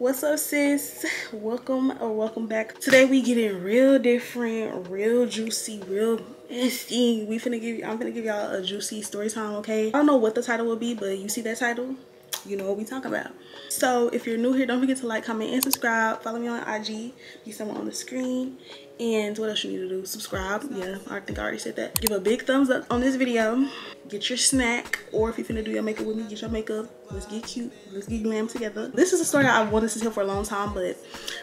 What's up, sis? Welcome back. Today we getting real different, real juicy, real messy. I'm gonna give y'all a juicy story time, okay? I don't know what the title will be, but you see that title, you know what we talking about. So if you're new here, don't forget to like, comment, and subscribe. Follow me on IG, be someone on the screen. And what else you need to do? Subscribe. Yeah, I think I already said that. Give a big thumbs up on this video. Get your snack, or if you're finna do your makeup with me, get your makeup. Let's get cute. Let's get glam together. This is a story I wanted to tell for a long time, but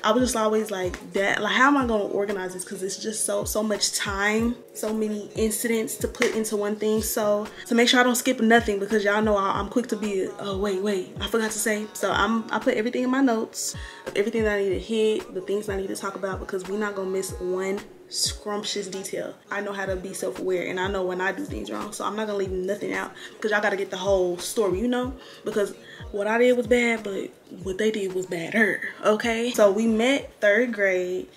I was just always like that. Like, how am I gonna organize this? Because it's just so much time, so many incidents to put into one thing. So to make sure I don't skip nothing, because y'all know I'm quick to be. Oh wait, I forgot to say. So I put everything in my notes, everything that I need to hit, the things that I need to talk about, because we're not gonna miss one scrumptious detail. I know how to be self-aware, and I know when I do things wrong, so I'm not gonna leave nothing out, because y'all gotta get the whole story, you know, because what I did was bad, but what they did was badder. Okay, so we met 3rd grade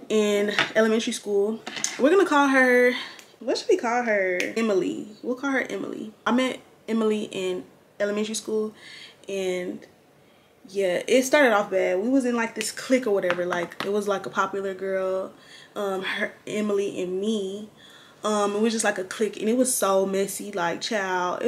in elementary school. We're gonna call her, what should we call her? Emily. We'll call her Emily. I met Emily in elementary school, and yeah, it started off bad. We was in like this clique or whatever. Like, it was like a popular girl, her, Emily, and me. It was just like a clique, and it was so messy. Like, child,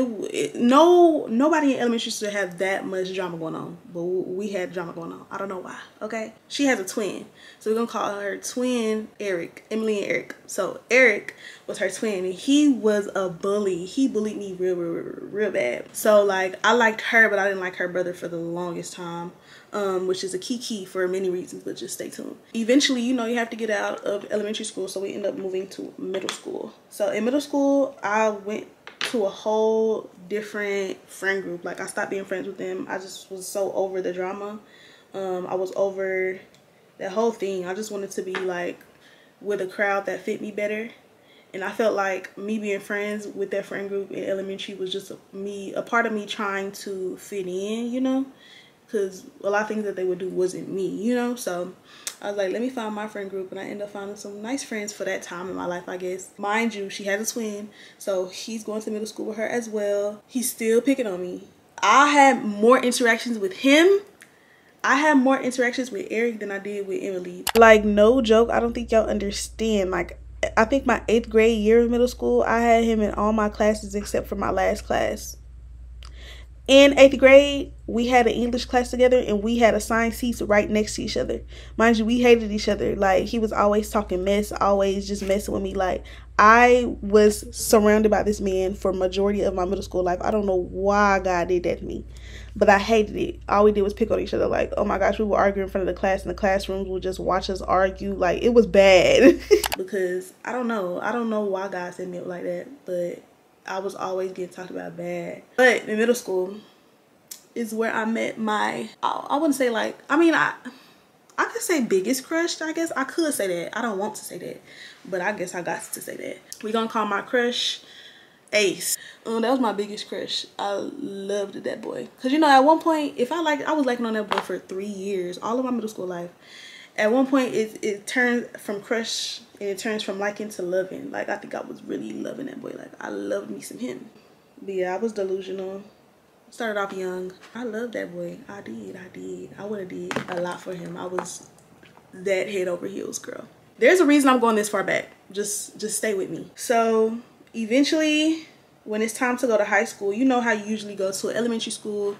nobody in elementary should have that much drama going on, but we had drama going on. I don't know why. Okay, she has a twin, so we're gonna call her twin Eric. Emily and Eric. So Eric was her twin, and he was a bully. He bullied me real bad. So like, I liked her, but I didn't like her brother for the longest time. Which is a key for many reasons, but just stay tuned. Eventually, you know, you have to get out of elementary school, so we end up moving to middle school. So in middle school, I went to a whole different friend group. Like, I stopped being friends with them. I just was so over the drama. I was over that whole thing. I just wanted to be like with a crowd that fit me better. And I felt like me being friends with that friend group in elementary was just a part of me trying to fit in, you know, because a lot of things that they would do wasn't me, you know. So I was like, let me find my friend group, and I ended up finding some nice friends for that time in my life, I guess. Mind you, she has a twin, so he's going to middle school with her as well. He's still picking on me. I had more interactions with him. I had more interactions with Eric than I did with Emily. Like, no joke, I don't think y'all understand. Like, I think my 8th grade year of middle school, I had him in all my classes except for my last class. In 8th grade, we had an English class together, and we had assigned seats right next to each other. Mind you, we hated each other. Like, he was always talking mess, always just messing with me. Like, I was surrounded by this man for majority of my middle school life. I don't know why God did that to me, but I hated it. All we did was pick on each other. Like, oh my gosh, we would argue in front of the class, and the classrooms would just watch us argue. Like, it was bad. Because I don't know why God set me up like that, but I was always getting talked about bad. But in middle school is where I met my, I wouldn't say like, I mean, I could say biggest crush, I guess. I could say that. I don't want to say that, but I guess I got to say that. We're gonna call my crush Ace. That was my biggest crush. I loved that boy. Cause you know, at one point, I was liking on that boy for 3 years, all of my middle school life. At one point, it turned from crush, and it turns from liking to loving. Like, I think I was really loving that boy. Like, I loved me some him. But yeah, I was delusional. Started off young. I loved that boy. I did. I would have did a lot for him. I was that head over heels girl. There's a reason I'm going this far back. Just stay with me. So eventually, when it's time to go to high school, you know how you usually go to elementary school,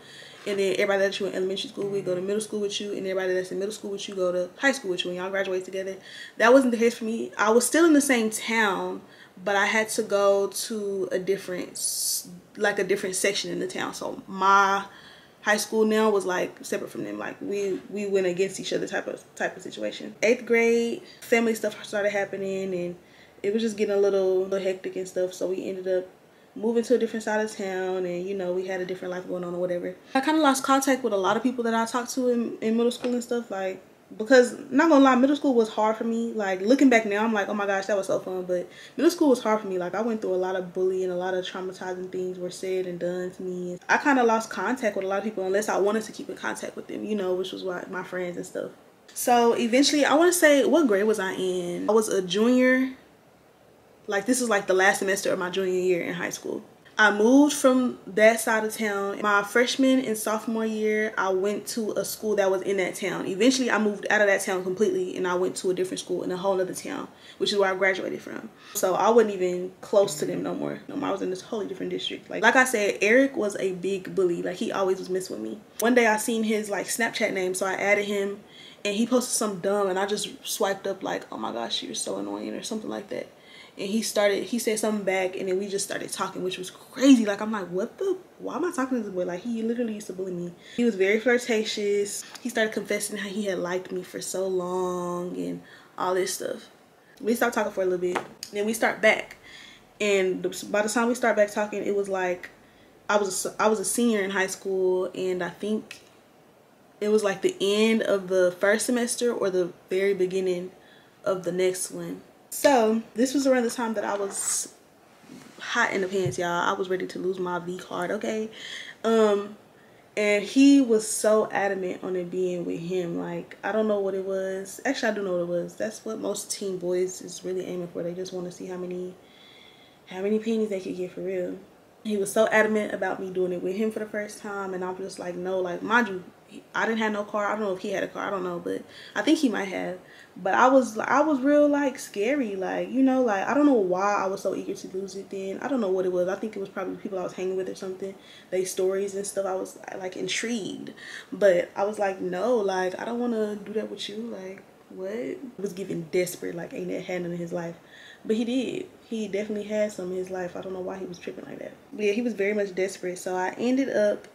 and then everybody that you in elementary school with go to middle school with you, and everybody that's in middle school with you go to high school with you, and y'all graduate together. That wasn't the case for me. I was still in the same town, but I had to go to a different section in the town. So my high school now was like separate from them. Like, we went against each other type of situation. 8th grade, family stuff started happening, and it was just getting a little hectic and stuff. So we ended up moving to a different side of town, and you know, we had a different life going on or whatever. I kind of lost contact with a lot of people that I talked to in middle school and stuff, like, because not gonna lie, middle school was hard for me. Like, looking back now, I'm like, oh my gosh, that was so fun. But middle school was hard for me. Like, I went through a lot of bullying, a lot of traumatizing things were said and done to me. I kind of lost contact with a lot of people, unless I wanted to keep in contact with them, you know, which was why my friends and stuff. So eventually, I want to say, what grade was I in? I was a junior. Like, this is like the last semester of my junior year in high school. I moved from that side of town. My freshman and sophomore year, I went to a school that was in that town. Eventually, I moved out of that town completely and I went to a different school in a whole other town, which is where I graduated from. So I wasn't even close to them no more. I was in this totally different district. Like I said, Eric was a big bully. Like, he always was messing with me. One day I seen his like Snapchat name, so I added him and he posted something dumb and I just swiped up like, oh my gosh, you're so annoying or something like that. And he said something back and then we just started talking, which was crazy. Like, I'm like, why am I talking to this boy? Like, he literally used to bully me. He was very flirtatious. He started confessing how he had liked me for so long and all this stuff. We stopped talking for a little bit. Then we start back. And by the time we start back talking, it was like, I was a senior in high school, and I think it was like the end of the first semester or the very beginning of the next one. So this was around the time that I was hot in the pants, y'all. I was ready to lose my V card, okay? And he was so adamant on it being with him. Like, I don't know what it was. Actually, I do know what it was. That's what most teen boys is really aiming for. They just want to see how many pennies they could get for real. He was so adamant about me doing it with him for the first time, and I'm just like, no. Like, mind you, I didn't have no car. I don't know if he had a car. I don't know, but I think he might have. But I was real like scary, like, you know, like, I don't know why I was so eager to lose it then. I don't know what it was. I think it was probably the people I was hanging with or something. They stories and stuff. I was like intrigued, but I was like, no, like, I don't want to do that with you. Like, what? I was getting desperate. Like, ain't that had none in his life, but he did. He definitely had some in his life. I don't know why he was tripping like that. But yeah, he was very much desperate. So I ended up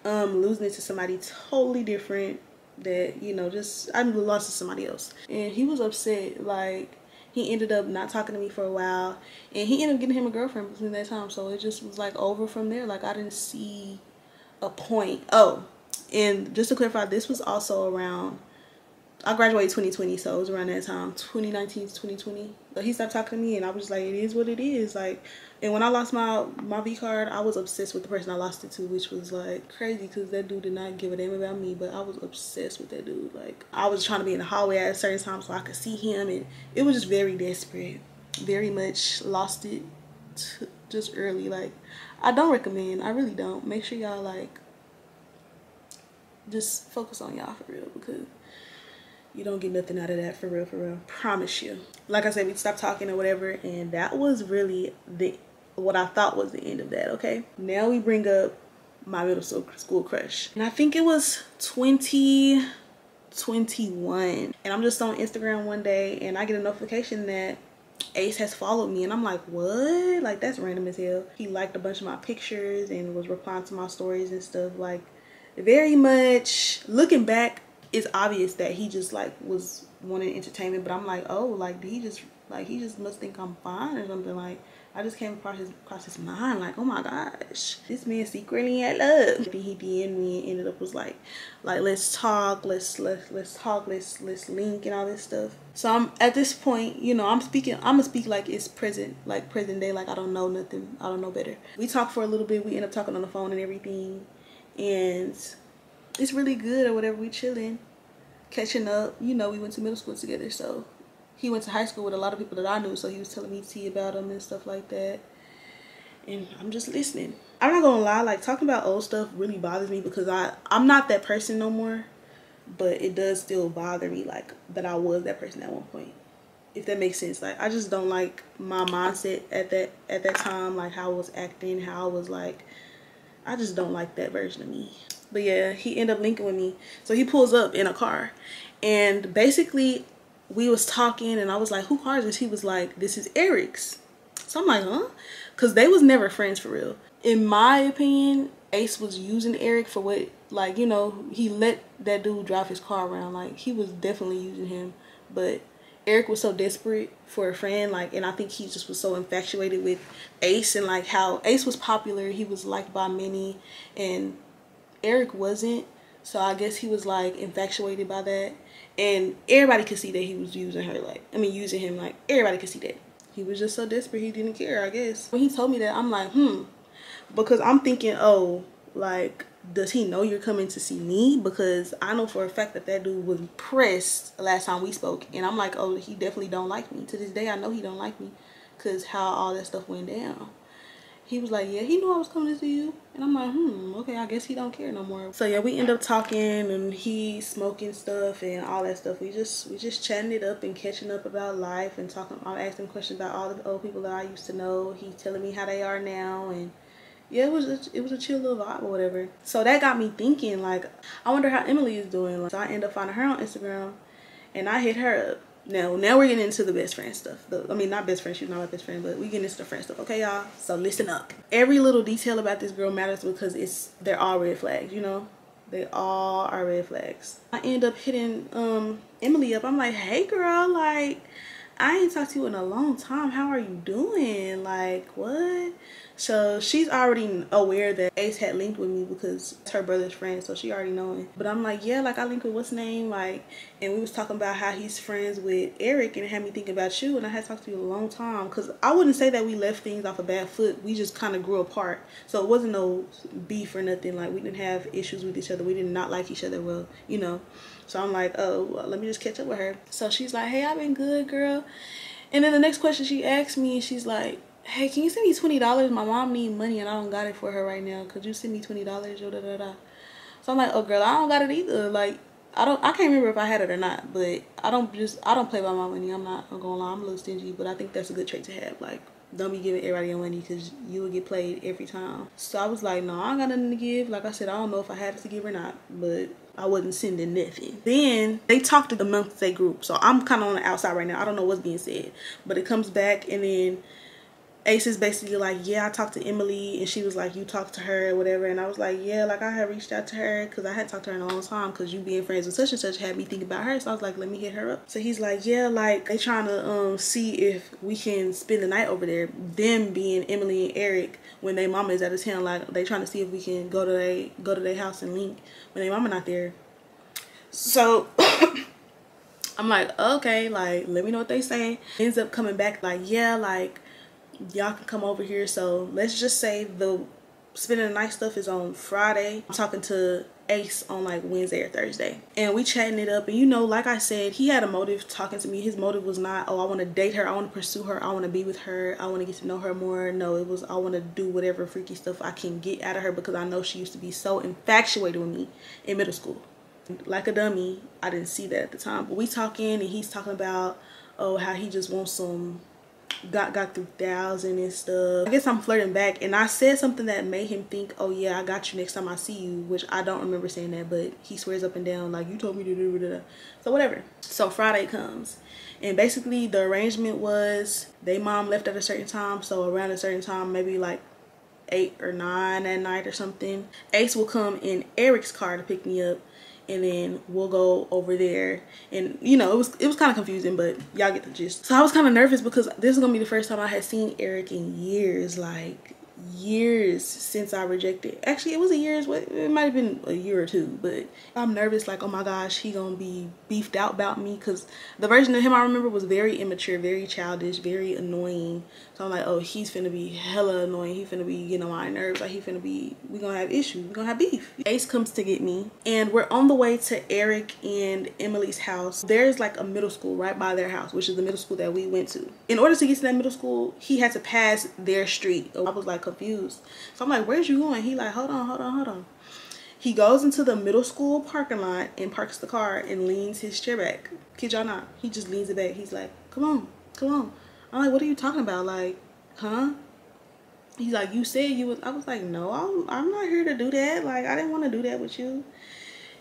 losing it to somebody totally different that, you know, just I lost to somebody else. And he was upset. Like, he ended up not talking to me for a while, and he ended up getting him a girlfriend between that time. So it just was like over from there. Like, I didn't see a point. Oh, and just to clarify, this was also around, I graduated 2020, so it was around that time, 2019 to 2020. But he stopped talking to me, and I was just like, it is what it is. Like, and when I lost my V card, I was obsessed with the person I lost it to, which was like crazy because that dude did not give a damn about me, but I was obsessed with that dude. Like, I was trying to be in the hallway at a certain time so I could see him, and it was just very desperate. Very much lost it just early. Like, I don't recommend. I really don't. Make sure y'all, like, just focus on y'all for real, because you don't get nothing out of that, for real, for real. Promise you. Like I said, we stopped talking or whatever, and that was really what I thought was the end of that, okay? Now we bring up my middle school crush. And I think it was 2021. And I'm just on Instagram one day, and I get a notification that Ace has followed me, and I'm like, what? Like, that's random as hell. He liked a bunch of my pictures and was replying to my stories and stuff. Like, very much, looking back, it's obvious that he just like was wanting entertainment, but I'm like, oh, like, he just must think I'm fine or something. Like, I just came across his mind, like, oh my gosh, this man secretly in love. He DM'd me and ended up was like let's talk, let's talk, let's link and all this stuff. So I'm at this point, you know, I'm gonna speak like it's present day, like I don't know nothing, I don't know better. We talked for a little bit, we end up talking on the phone and everything, and it's really good or whatever. We chilling, catching up. You know, we went to middle school together, so he went to high school with a lot of people that I knew, so he was telling me tea about them and stuff like that, and I'm just listening. I'm not gonna lie, like, talking about old stuff really bothers me because I'm not that person no more, but it does still bother me, like, that I was that person at one point, if that makes sense. Like, I just don't like my mindset at that time, like how I was acting, how I was like, I just don't like that version of me. But yeah, he ended up linking with me. So he pulls up in a car, and basically we was talking, and I was like, who car is this? He was like, this is Eric's. So I'm like, huh? Because they was never friends for real. In my opinion, Ace was using Eric for what, like, you know, he let that dude drive his car around. Like, he was definitely using him. But Eric was so desperate for a friend, like, and I think he just was so infatuated with Ace, and like how Ace was popular, he was liked by many, and Eric wasn't. So I guess he was like infatuated by that, and everybody could see that he was using her, like, I mean, using him. Like, everybody could see that he was just so desperate, he didn't care, I guess. When he told me that, I'm like, because I'm thinking, oh, like, does he know you're coming to see me? Because I know for a fact that that dude was pressed last time we spoke, and I'm like, oh, he definitely don't like me. To this day, I know he don't like me because how all that stuff went down. He was like, yeah, he knew I was coming to see you. And I'm like, okay, I guess he don't care no more. So yeah, we end up talking, and he smoking stuff and all that stuff. We just chatting it up and catching up about life and talking. I'm asking questions about all the old people that I used to know. He's telling me how they are now, and yeah, it was a chill little vibe or whatever. So that got me thinking, like, I wonder how Emily is doing. Like, so I end up finding her on Instagram, and I hit her up. Now we're getting into the best friend stuff. I mean, not best friend, she's not my best friend, but we getting into the friend stuff, okay, y'all? So listen up. Every little detail about this girl matters because they're all red flags, you know? They all are red flags. I end up hitting Emily up. I'm like, hey girl, like, I ain't talked to you in a long time. How are you doing? Like, what? So she's already aware that Ace had linked with me because it's her brother's friend, so she already knowing. But I'm like, yeah, like I linked with what's name, like, and we was talking about how he's friends with Eric, and it had me thinking about you, and I had talked to you a long time. Because I wouldn't say that we left things off a bad foot. We just kind of grew apart. So it wasn't no beef or nothing. Like, we didn't have issues with each other. We did not like each other well, you know. So I'm like, oh, well, let me just catch up with her. So she's like, hey, I've been good, girl. And then the next question she asked me, she's like, hey, can you send me $20? My mom need money and I don't got it for her right now. Could you send me $20? Yo, da, da, da. So I'm like, oh girl, I don't got it either. Like, I can't remember if I had it or not, but I don't play by my money. I'm gonna lie, I'm a little stingy, but I think that's a good trait to have. Like, don't be giving everybody your money because you will get played every time. So I was like, no, I don't got nothing to give. Like I said, I don't know if I had it to give or not, but I wasn't sending nothing. Then they talked amongst their group. So I'm kind of on the outside right now. I don't know what's being said, but it comes back, and then Ace is basically like, yeah, I talked to Emily, and she was like, you talked to her or whatever. And I was like, yeah, like I had reached out to her because I hadn't talked to her in a long time because you being friends with such and such had me think about her. So I was like, let me hit her up. So he's like, yeah, like they trying to see if we can spend the night over there. Them being Emily and Eric, when their mama is out of town, like they trying to see if we can go to their house and link when their mama not there. So I'm like, okay, like let me know what they say. Ends up coming back like, yeah, like y'all can come over here. So let's just say the spending the night stuff is on Friday. I'm talking to Ace on like Wednesday or Thursday, and we chatting it up. And you know, like I said, he had a motive talking to me. His motive was not, oh, I want to date her, I want to pursue her, I want to be with her, I want to get to know her more. No, it was, I want to do whatever freaky stuff I can get out of her because I know she used to be so infatuated with me in middle school. Like a dummy, I didn't see that at the time. But we talking, and he's talking about, oh, how he just wants some got 3,000 and stuff. I guess I'm flirting back, and I said something that made him think, oh yeah, I got you next time I see you, which I don't remember saying that, but he swears up and down like, you told me to do that. So whatever. So Friday comes, and basically the arrangement was they mom left at a certain time, so around a certain time, maybe like 8 or 9 at night or something, Ace will come in Eric's car to pick me up, and then we'll go over there. And you know, it was kind of confusing, but y'all get the gist. So I was kind of nervous because this is gonna be the first time I had seen Eric in years, like years since I rejected. Actually, it was a year's, it might have been a year or two, but I'm nervous like, oh my gosh, he gonna be beefed out about me, because the version of him I remember was very immature, very childish, very annoying. So I'm like, oh, he's finna be hella annoying, he finna be getting on my nerves, like we gonna have issues, we gonna have beef. Ace comes to get me, and we're on the way to Eric and Emily's house. There's like a middle school right by their house, which is the middle school that we went to. In order to get to that middle school, he had to pass their street. I was like confused. So I'm like, where's you going? He like, hold on. He goes into the middle school parking lot and parks the car and leans his chair back. Kid y'all not. He just leans it back. He's like, come on. I'm like, what are you talking about? Like, huh? He's like, you said you was. I was like, no, I'm not here to do that. Like, I didn't want to do that with you.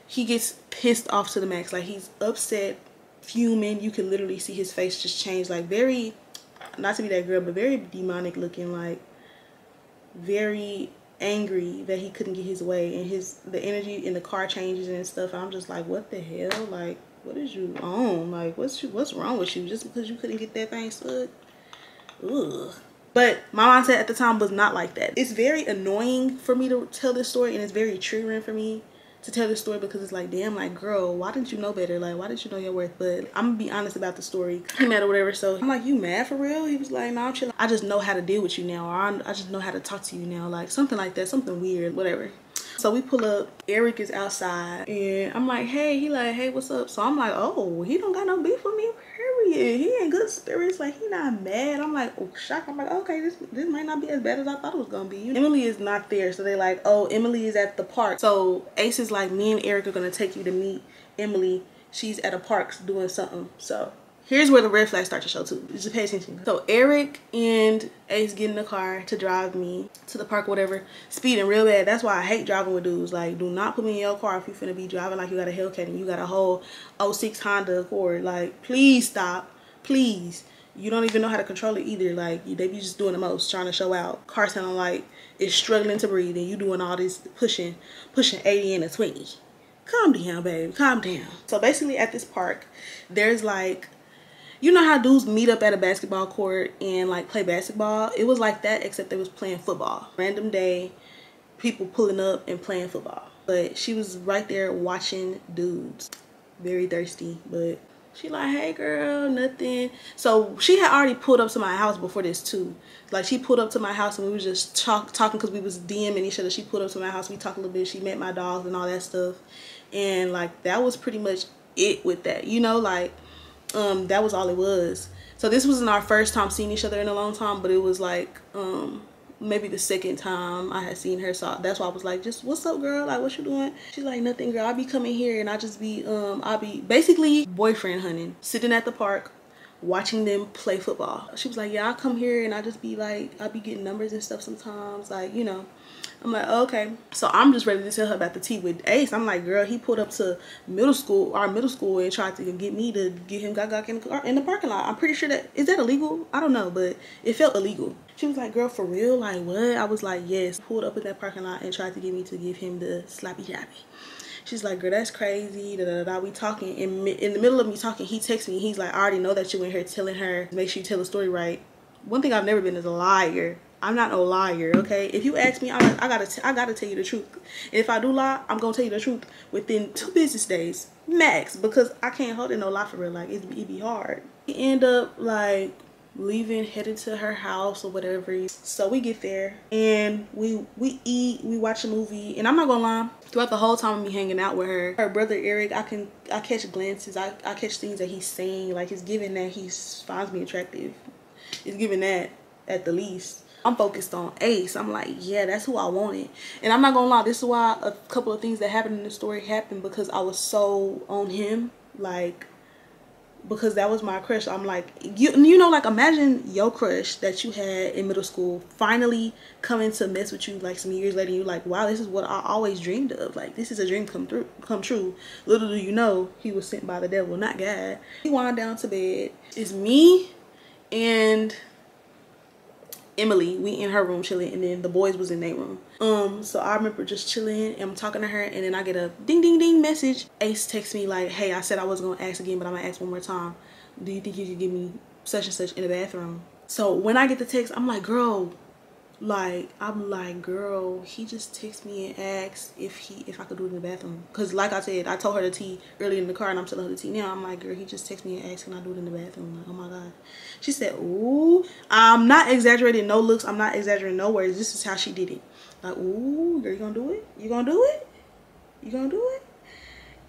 He gets pissed off to the max. Like, he's upset, fuming. You can literally see his face just change. Like, very, not to be that girl, but very demonic looking. Like, very angry that he couldn't get his way, and the energy in the car changes and stuff. I'm just like, what the hell? Like, what is you on? Like, what's wrong with you? Just because you couldn't get that thing stood? Ugh. But my mindset at the time was not like that. It's very annoying for me to tell this story, and it's very triggering for me to tell this story, because it's like, damn, like, girl, why didn't you know better? Like, why didn't you know your worth? But I'm gonna be honest about the story. He mad or whatever. So I'm like, you mad for real? He was like, no, I'm chilling. I just know how to deal with you now, or I just know how to talk to you now, like something like that, something weird, whatever. So we pull up, Eric is outside, and I'm like, hey, he like, hey, what's up? So I'm like, oh, he don't got no beef with me, period. He in good spirits, like, he not mad. I'm like, oh, shock. I'm like, okay, this might not be as bad as I thought it was gonna be. Emily is not there, so they like, oh, Emily is at the park. So Ace is like, me and Eric are gonna take you to meet Emily. She's at a park doing something. So here's where the red flags start to show too. Just pay attention. So Eric and Ace get in the car to drive me to the park, whatever, speeding real bad. That's why I hate driving with dudes. Like, do not put me in your car if you finna be driving like you got a Hellcat and you got a whole '06 Honda Accord. Like, please stop, please. You don't even know how to control it either. Like, they be just doing the most, trying to show out. Car sounding like it's struggling to breathe, and you doing all this pushing 80 in a 20. Calm down, babe, calm down. So basically at this park, there's like, you know how dudes meet up at a basketball court and like play basketball? It was like that, except they was playing football. Random day, people pulling up and playing football. But she was right there watching dudes. Very thirsty, but she like, hey girl, nothing. So she had already pulled up to my house before this too. Like, she pulled up to my house and we was just talking because we was DMing each other. She pulled up to my house, we talked a little bit, she met my dogs and all that stuff. And like, that was pretty much it with that, you know, like, that was all it was. So this wasn't our first time seeing each other in a long time, but it was like maybe the second time I had seen her. So that's why I was like, just, what's up, girl? Like, what you doing? She's like, nothing, girl. I'll be coming here and I just be I'll be basically boyfriend hunting, sitting at the park watching them play football. She was like, yeah, I'll come here and I just be like, I'll be getting numbers and stuff sometimes, like, you know. I'm like, okay. So I'm just ready to tell her about the tea with Ace. I'm like, girl, he pulled up to our middle school and tried to get me to get him gag in the parking lot. I'm pretty sure is that illegal? I don't know, but it felt illegal. She was like, girl, for real? Like, what? I was like, yes. Pulled up in that parking lot and tried to get me to give him the slappy jappy. She's like, girl, that's crazy. Da, da, da, da. We talking. In the middle of me talking, he texts me. He's like, I already know that you in here telling her, make sure you tell the story right. One thing I've never been is a liar. I'm not no liar, okay? If you ask me, I gotta tell you the truth. And if I do lie, I'm gonna tell you the truth within 2 business days max, because I can't hold it no lie for real. Like, it'd be hard. We end up like leaving, headed to her house or whatever. So we get there and we eat, we watch a movie, and I'm not gonna lie, throughout the whole time of me hanging out with her brother Eric, I catch glances, I catch things that he's saying. Like, it's giving that he finds me attractive. It's giving that at the least. I'm focused on Ace. I'm like, yeah, that's who I wanted. And I'm not gonna lie, this is why a couple of things that happened in the story happened, because I was so on him. Like, because that was my crush. I'm like, you know, like, imagine your crush that you had in middle school finally coming to mess with you like some years later, and you're like, wow, this is what I always dreamed of. Like, this is a dream come true. Little do you know, he was sent by the devil, not God. We wound down to bed. It's me and Emily. We in her room chilling, and then the boys was in their room. So I remember just chilling and I'm talking to her, and then I get a ding ding ding message. Ace texts me like, hey, I said I wasn't gonna ask again, but I'm gonna ask one more time. Do you think you could give me such and such in the bathroom? So when I get the text, I'm like, girl, he just texted me and asked if I could do it in the bathroom. Because like I said, I told her the tea earlier in the car, and I'm telling her the tea now. I'm like, girl, he just texted me and asked, can I do it in the bathroom? I'm like, oh my God. She said, ooh. I'm not exaggerating no looks. I'm not exaggerating no words. This is how she did it. Like, ooh, girl, you gonna do it? You gonna do it? You gonna do it?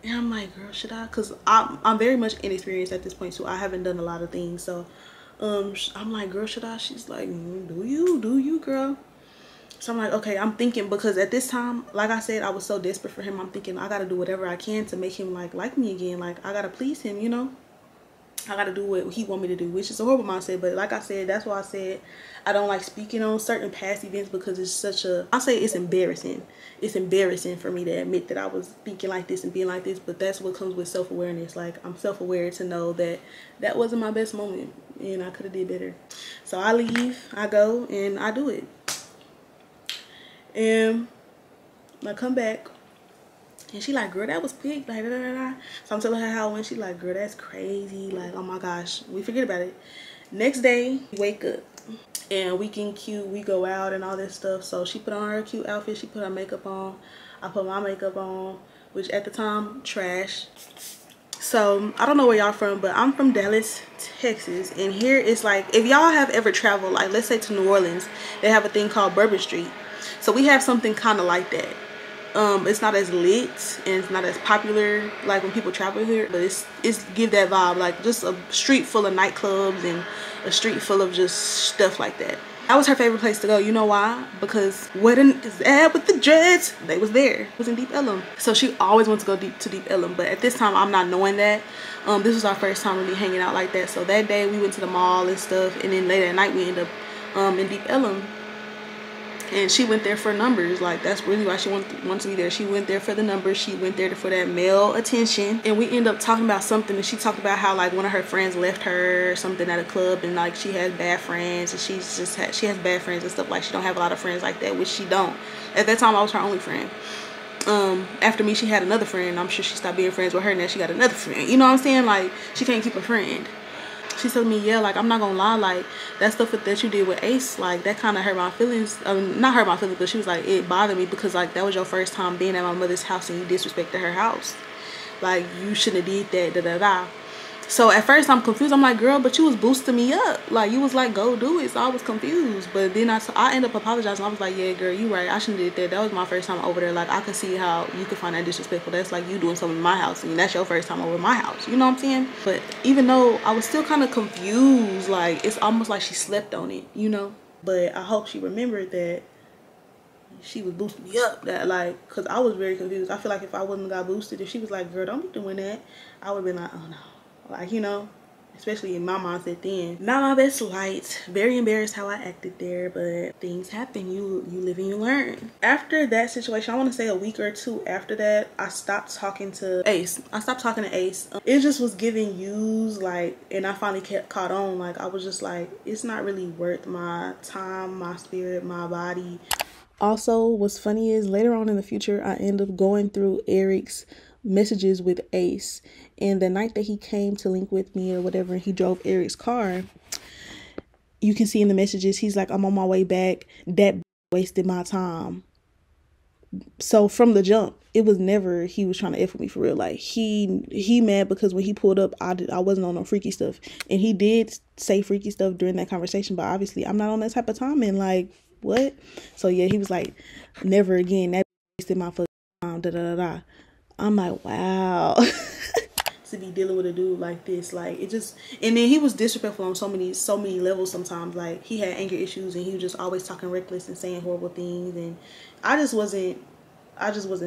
And I'm like, girl, should I? Because I'm very much inexperienced at this point, so I haven't done a lot of things. So I'm like, girl, should I? She's like, do you, girl? So I'm like, okay. I'm thinking, because at this time, like I said, I was so desperate for him. I'm thinking I gotta do whatever I can to make him like me again. Like, I gotta please him, you know. I gotta do what he want me to do, which is a horrible mindset. But like I said, that's why I said I don't like speaking on certain past events, because it's such a, I'll say it's embarrassing. It's embarrassing for me to admit that I was thinking like this and being like this, but that's what comes with self-awareness. Like, I'm self-aware to know that that wasn't my best moment and I could have did better. So I leave, I go, and I do it. And I come back, and she like, girl, that was quick, like, da, da, da, da. So I'm telling her how it went. She like, girl, that's crazy. Like, oh my gosh, we forget about it. Next day, we wake up, and we getting cute. We go out and all this stuff. So she put on her cute outfit. She put her makeup on. I put my makeup on, which at the time, trash. So I don't know where y'all from, but I'm from Dallas, Texas. And here it's like, if y'all have ever traveled, like, let's say to New Orleans, they have a thing called Bourbon Street. So we have something kind of like that. It's not as lit and it's not as popular like when people travel here, but it's give that vibe, like just a street full of nightclubs and a street full of just stuff like that. That was her favorite place to go. You know why? Because wedding is at with the dreads, they was there. It was in Deep Ellum, so she always wants to go to Deep Ellum. But at this time, I'm not knowing that. This was our first time really hanging out like that. So that day we went to the mall and stuff, and then later at night we ended up in Deep Ellum. And she went there for numbers. Like, that's really why she wanted to be there. She went there for the numbers. She went there for that male attention. And we ended up talking about something, and she talked about how like one of her friends left her or something at a club, and like she has bad friends, and she has bad friends and stuff. Like, she don't have a lot of friends like that, which she don't. At that time I was her only friend. After me she had another friend. I'm sure she stopped being friends with her, and now she got another friend. You know what I'm saying? Like, she can't keep a friend. She told me, yeah, like, I'm not gonna lie, like, that stuff that you did with Ace, like, that kind of hurt my feelings. Not hurt my feelings, but she was like, it bothered me because, like, that was your first time being at my mother's house and you disrespected her house. Like, you shouldn't have did that, da-da-da. So at first I'm confused. I'm like, girl, but you was boosting me up. Like, you was like, go do it. So I was confused. But then I ended up apologizing. I was like, yeah, girl, you right. I shouldn't have did that. That was my first time over there. Like, I could see how you could find that disrespectful. That's like you doing something in my house. I mean, that's your first time over my house. You know what I'm saying? But even though I was still kind of confused, like, it's almost like she slept on it, you know? But I hope she remembered that she was boosting me up. That, like, because I was very confused. I feel like if I wouldn't got boosted, if she was like, girl, don't be doing that, I would have been like, oh no. Like, you know, especially in my mindset then. Not my best light. Very embarrassed how I acted there, but things happen. You live and you learn. After that situation, I want to say a week or two after that, I stopped talking to Ace. It just was giving used, like, and I finally caught on. Like, I was just like, it's not really worth my time, my spirit, my body. Also, what's funny is later on in the future, I end up going through Eric's messages with Ace, and the night that he came to link with me or whatever, and he drove Eric's car, you can see in the messages he's like, I'm on my way back, that wasted my time. So from the jump, it was never he was trying to F with me for real. Like, he mad because when he pulled up, I wasn't on no freaky stuff, and he did say freaky stuff during that conversation, but obviously I'm not on that type of time, and like, what? So yeah, he was like, never again, that wasted my fucking time, da da da da. I'm like, wow. To be dealing with a dude like this, like, it just, and then he was disrespectful on so many levels sometimes. Like, he had anger issues, and he was just always talking reckless and saying horrible things, and I just wasn't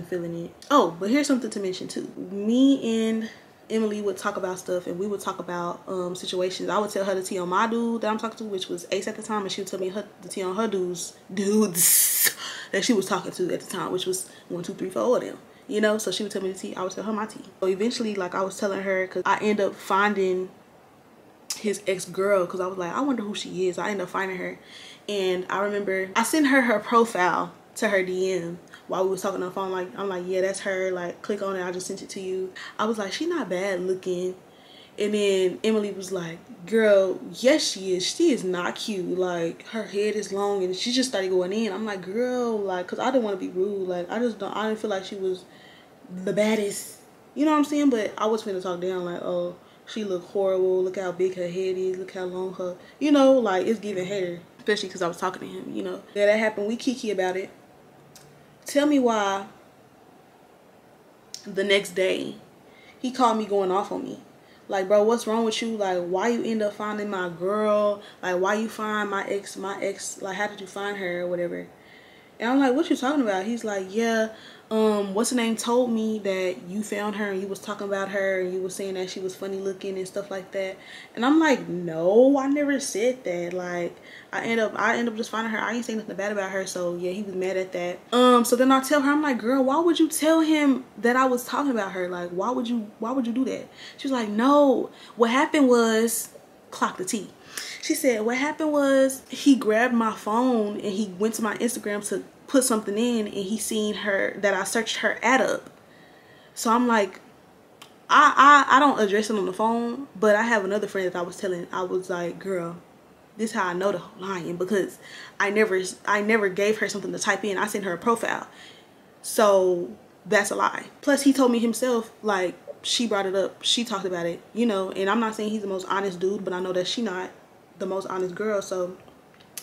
feeling it. Oh, but here's something to mention too. Me and Emily would talk about stuff, and we would talk about situations. I would tell her the tea on my dude that I'm talking to, which was Ace at the time, and she would tell me the tea on her dudes that she was talking to at the time, which was 1, 2, 3, 4 of them. You know, so she would tell me the tea, I would tell her my tea. So eventually, like, I was telling her, because I end up finding his ex-girl, because I was like, I wonder who she is. I ended up finding her, and I remember I sent her profile to her DM while we was talking on the phone. Like, I'm like, yeah, that's her, like, click on it, I just sent it to you. I was like, she not bad looking. And then Emily was like, girl, yes she is not cute, like, her head is long, and she just started going in. I'm like, girl, like, because I didn't want to be rude, like, I didn't feel like she was the baddest, you know what I'm saying? But I was finna talk down, like, oh, she look horrible, look how big her head is, look how long her, you know, like, it's giving hater, especially because I was talking to him, you know. Yeah, that happened. We kiki about it. Tell me why the next day he called me going off on me. Like, bro, what's wrong with you? Like, why you end up finding my girl? Like, why you find my ex, like, how did you find her or whatever? And I'm like, what you talking about? He's like, yeah, what's her name told me that you found her and you was talking about her and you was saying that she was funny looking and stuff like that. And I'm like, no, I never said that. Like, I end up just finding her. I ain't saying nothing bad about her. So yeah, he was mad at that. So then I tell her, I'm like, girl, why would you tell him that I was talking about her? Like, why would you do that? She was like, no, what happened was, clock the tea. She said, what happened was he grabbed my phone and he went to my Instagram to put something in, and he seen her, that I searched her ad up. So I'm like, I don't address it on the phone, but I have another friend that I was telling. I was like, girl, this is how I know the lying, because I never gave her something to type in. I sent her a profile. So that's a lie. Plus he told me himself, like, she brought it up, she talked about it, you know. And I'm not saying he's the most honest dude, but I know that she not the most honest girl. So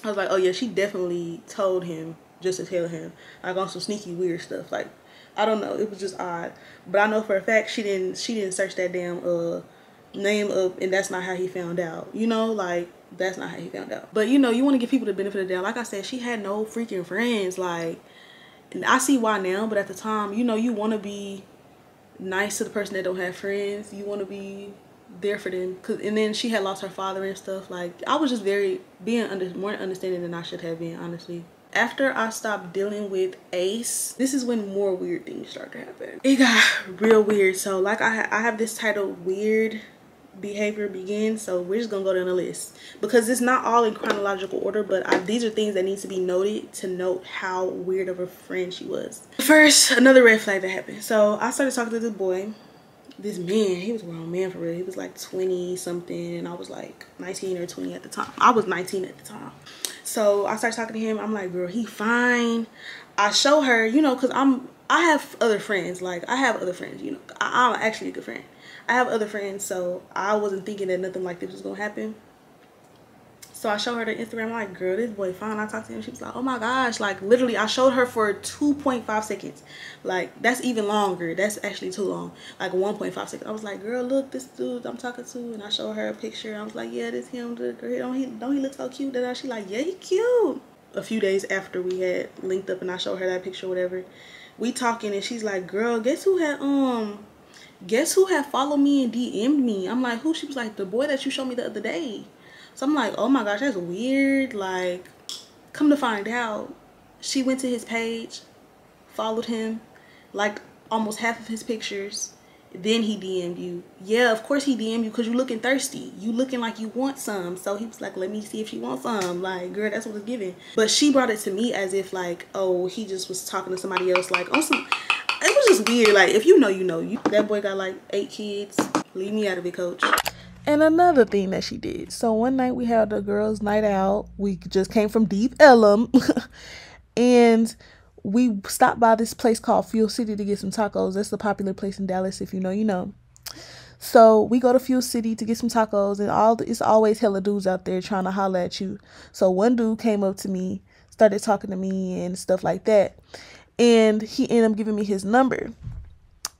I was like, oh yeah, she definitely told him just to tell him, like, on some sneaky weird stuff. Like, I don't know, it was just odd. But I know for a fact she didn't search that damn name up, and that's not how he found out, you know, like that's not how he found out. But you know, you want to give people the benefit of the doubt. Like I said, she had no freaking friends, like, and I see why now, but at the time, you know, you want to be nice to the person that don't have friends. You want to be there for them, and then she had lost her father and stuff. Like, I was just more understanding than I should have been, honestly. After I stopped dealing with Ace, this is when more weird things started to happen. It got real weird. So like I have this title, Weird Behavior Begins. So we're just gonna go down the list because it's not all in chronological order, but these are things that need to be noted to note how weird of a friend she was. First, another red flag that happened. So I started talking to this boy. This man, he was a grown man for real. He was like 20 something and I was like 19 or 20 at the time. I was 19 at the time. So I started talking to him. I'm like, girl, he fine. I show her, you know, because I have other friends. Like, I have other friends, you know. I'm actually a good friend. I have other friends, so I wasn't thinking that nothing like this was gonna happen. So I showed her the Instagram. I'm like, girl, this boy fine. I talked to him. She was like, oh my gosh. Like, literally, I showed her for 2.5 seconds. Like, that's even longer. That's actually too long. Like, 1.5 seconds. I was like, girl, look, this dude I'm talking to. And I showed her a picture. I was like, yeah, this him. Girl, don't he look so cute? Then she like, yeah, he cute. A few days after we had linked up and I showed her that picture, whatever, we talking and she's like, girl, guess who had followed me and DM'd me? I'm like, who? She was like, the boy that you showed me the other day. So I'm like, oh my gosh, that's weird. Like, come to find out, she went to his page, followed him, like almost half of his pictures. Then he DM'd you. Yeah, of course he DM'd you because you looking thirsty. You looking like you want some. So he was like, let me see if she wants some. Like, girl, that's what it's giving. But she brought it to me as if like, oh, he just was talking to somebody else. Like, on some, it was just weird. Like, if you know, you know. That boy got like 8 kids. Leave me out of it, coach. And another thing that she did. So one night we had a girls' night out. We just came from Deep Ellum. And we stopped by this place called Fuel City to get some tacos. That's the popular place in Dallas. If you know, you know. So we go to Fuel City to get some tacos. And it's always hella dudes out there trying to holler at you. So one dude came up to me, started talking to me and stuff like that. And he ended up giving me his number.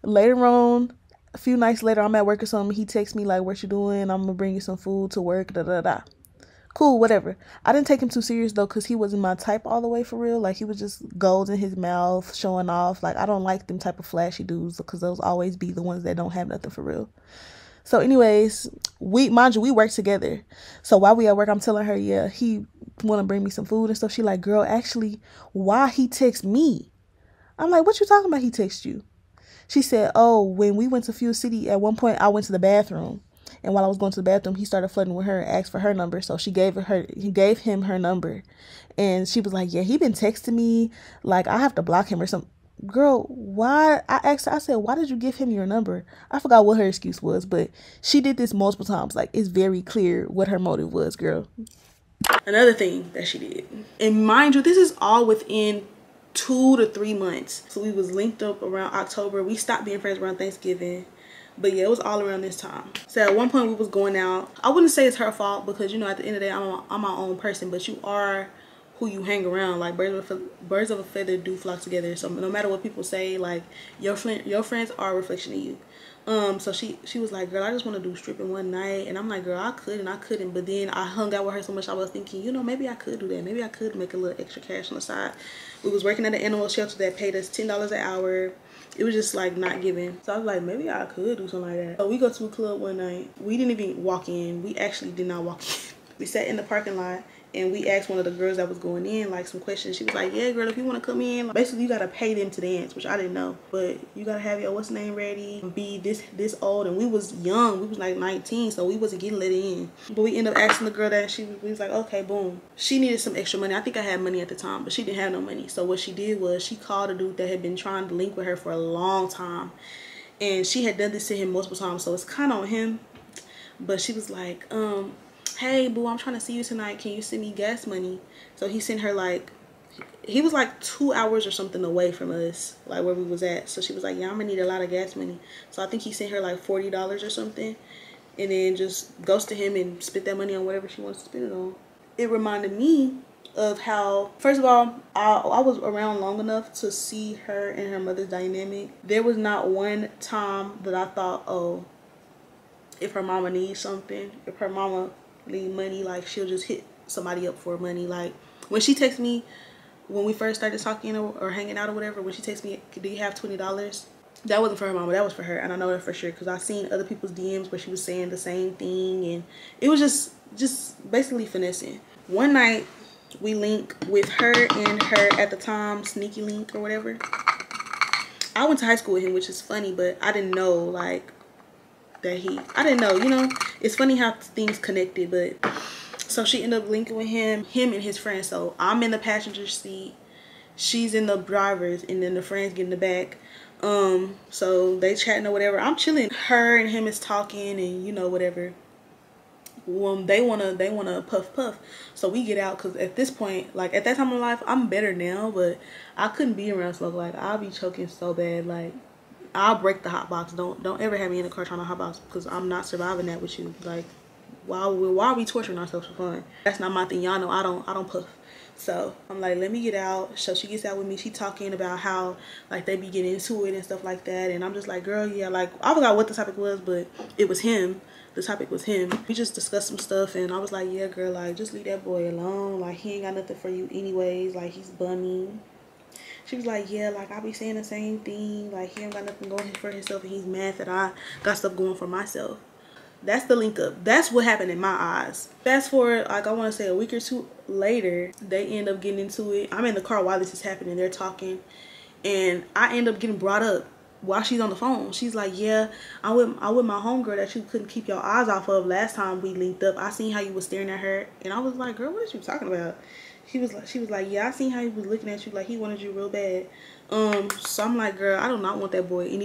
Later on, a few nights later, I'm at work or something. He texts me like, what you doing? I'm gonna bring you some food to work, da da da. Cool, whatever. I didn't take him too serious though, because he wasn't my type all the way for real. Like, he was just gold in his mouth, showing off. Like, I don't like them type of flashy dudes, because those always be the ones that don't have nothing for real. So anyways, mind you, we work together. So while we at work, I'm telling her, yeah, he want to bring me some food and stuff. She like, girl, actually, why he text me? I'm like, what you talking about he text you? She said, oh, when we went to Fuel City, at one point I went to the bathroom. And while I was going to the bathroom, he started flirting with her and asked for her number. So he gave him her number. And she was like, yeah, he been texting me. Like, I have to block him or something. Girl, why? I asked her, I said, why did you give him your number? I forgot what her excuse was, but she did this multiple times. Like, it's very clear what her motive was, girl. Another thing that she did. And mind you, this is all within 2 to 3 months. So we was linked up around October. We stopped being friends around Thanksgiving. But yeah, it was all around this time. So at one point we was going out. I wouldn't say it's her fault because, you know, at the end of the day, I'm my own person. But you are who you hang around. Like, birds of a feather do flock together. So no matter what people say, like, your friends are a reflection of you. So she was like, girl, I just want to do stripping one night. And I'm like, girl, I could and I couldn't. But then I hung out with her so much, I was thinking, you know, maybe I could do that. Maybe I could make a little extra cash on the side. We was working at an animal shelter that paid us $10 an hour. It was just like not giving. So I was like, maybe I could do something like that. So we go to a club one night. We didn't even walk in. We actually did not walk in. We sat in the parking lot and we asked one of the girls that was going in like some questions. She was like, yeah, girl, if you want to come in, basically you got to pay them to dance, which I didn't know. But you got to have your what's name ready, be this old. And we was young. We was like 19, so we wasn't getting let in. But we ended up asking the girl that, we was like, okay, boom. She needed some extra money. I think I had money at the time, but she didn't have no money. So what she did was she called a dude that had been trying to link with her for a long time. And she had done this to him multiple times, so it's kind of on him. But she was like, hey boo, I'm trying to see you tonight, can you send me gas money? So he sent her like, he was like 2 hours or something away from us, like where we was at. So she was like, yeah, I'm gonna need a lot of gas money. So I think he sent her like $40 or something, and then just ghosted him and spent that money on whatever she wants to spend it on. It reminded me of how, first of all, I was around long enough to see her and her mother's dynamic. There was not one time that I thought, oh, if her mama needs something, if her mama need money, like she'll just hit somebody up for money. Like when she texted me when we first started talking or hanging out or whatever, when she texted me, do you have $20? That wasn't for her mama, that was for her. And I know that for sure because I've seen other people's DMs where she was saying the same thing, and it was just basically finessing. One night we link with her and her at the time sneaky link or whatever. I went to high school with him, which is funny, but I didn't know like that I didn't know, you know. It's funny how things connected. But so she ended up linking with him and his friend. So I'm in the passenger seat, she's in the driver's, and then the friends get in the back. So they chatting or whatever. I'm chilling. Her and him is talking, and you know, whatever. They wanna puff. So we get out, because at this point, like at that time in life, I'm better now, but I couldn't be around smoke. Like I'll be choking so bad, like I'll break the hot box. Don't ever have me in the car trying to hot box, because I'm not surviving that with you. Like why are we torturing ourselves for fun? That's not my thing. Y'all know I don't puff. So I'm like, let me get out. So she gets out with me. She talking about how like they be getting into it and stuff like that. And I'm just like, girl, yeah, like I forgot what the topic was, but it was him. The topic was him. We just discussed some stuff, and I was like, yeah, girl, like just leave that boy alone. Like he ain't got nothing for you anyways. Like he's bummy. She was like, yeah, like I be saying the same thing. Like he ain't got nothing going for himself, and he's mad that I got stuff going for myself. That's the link up. That's what happened in my eyes. Fast forward, like I want to say a week or two later, they end up getting into it. I'm in the car while this is happening. They're talking, and I end up getting brought up while she's on the phone. She's like, yeah, I'm with my homegirl that you couldn't keep your eyes off of last time we linked up. I seen how you was staring at her, and I was like, girl, what are you talking about? She was like, yeah, I seen how he was looking at you, like he wanted you real bad. So I'm like, girl, I do not want that boy. And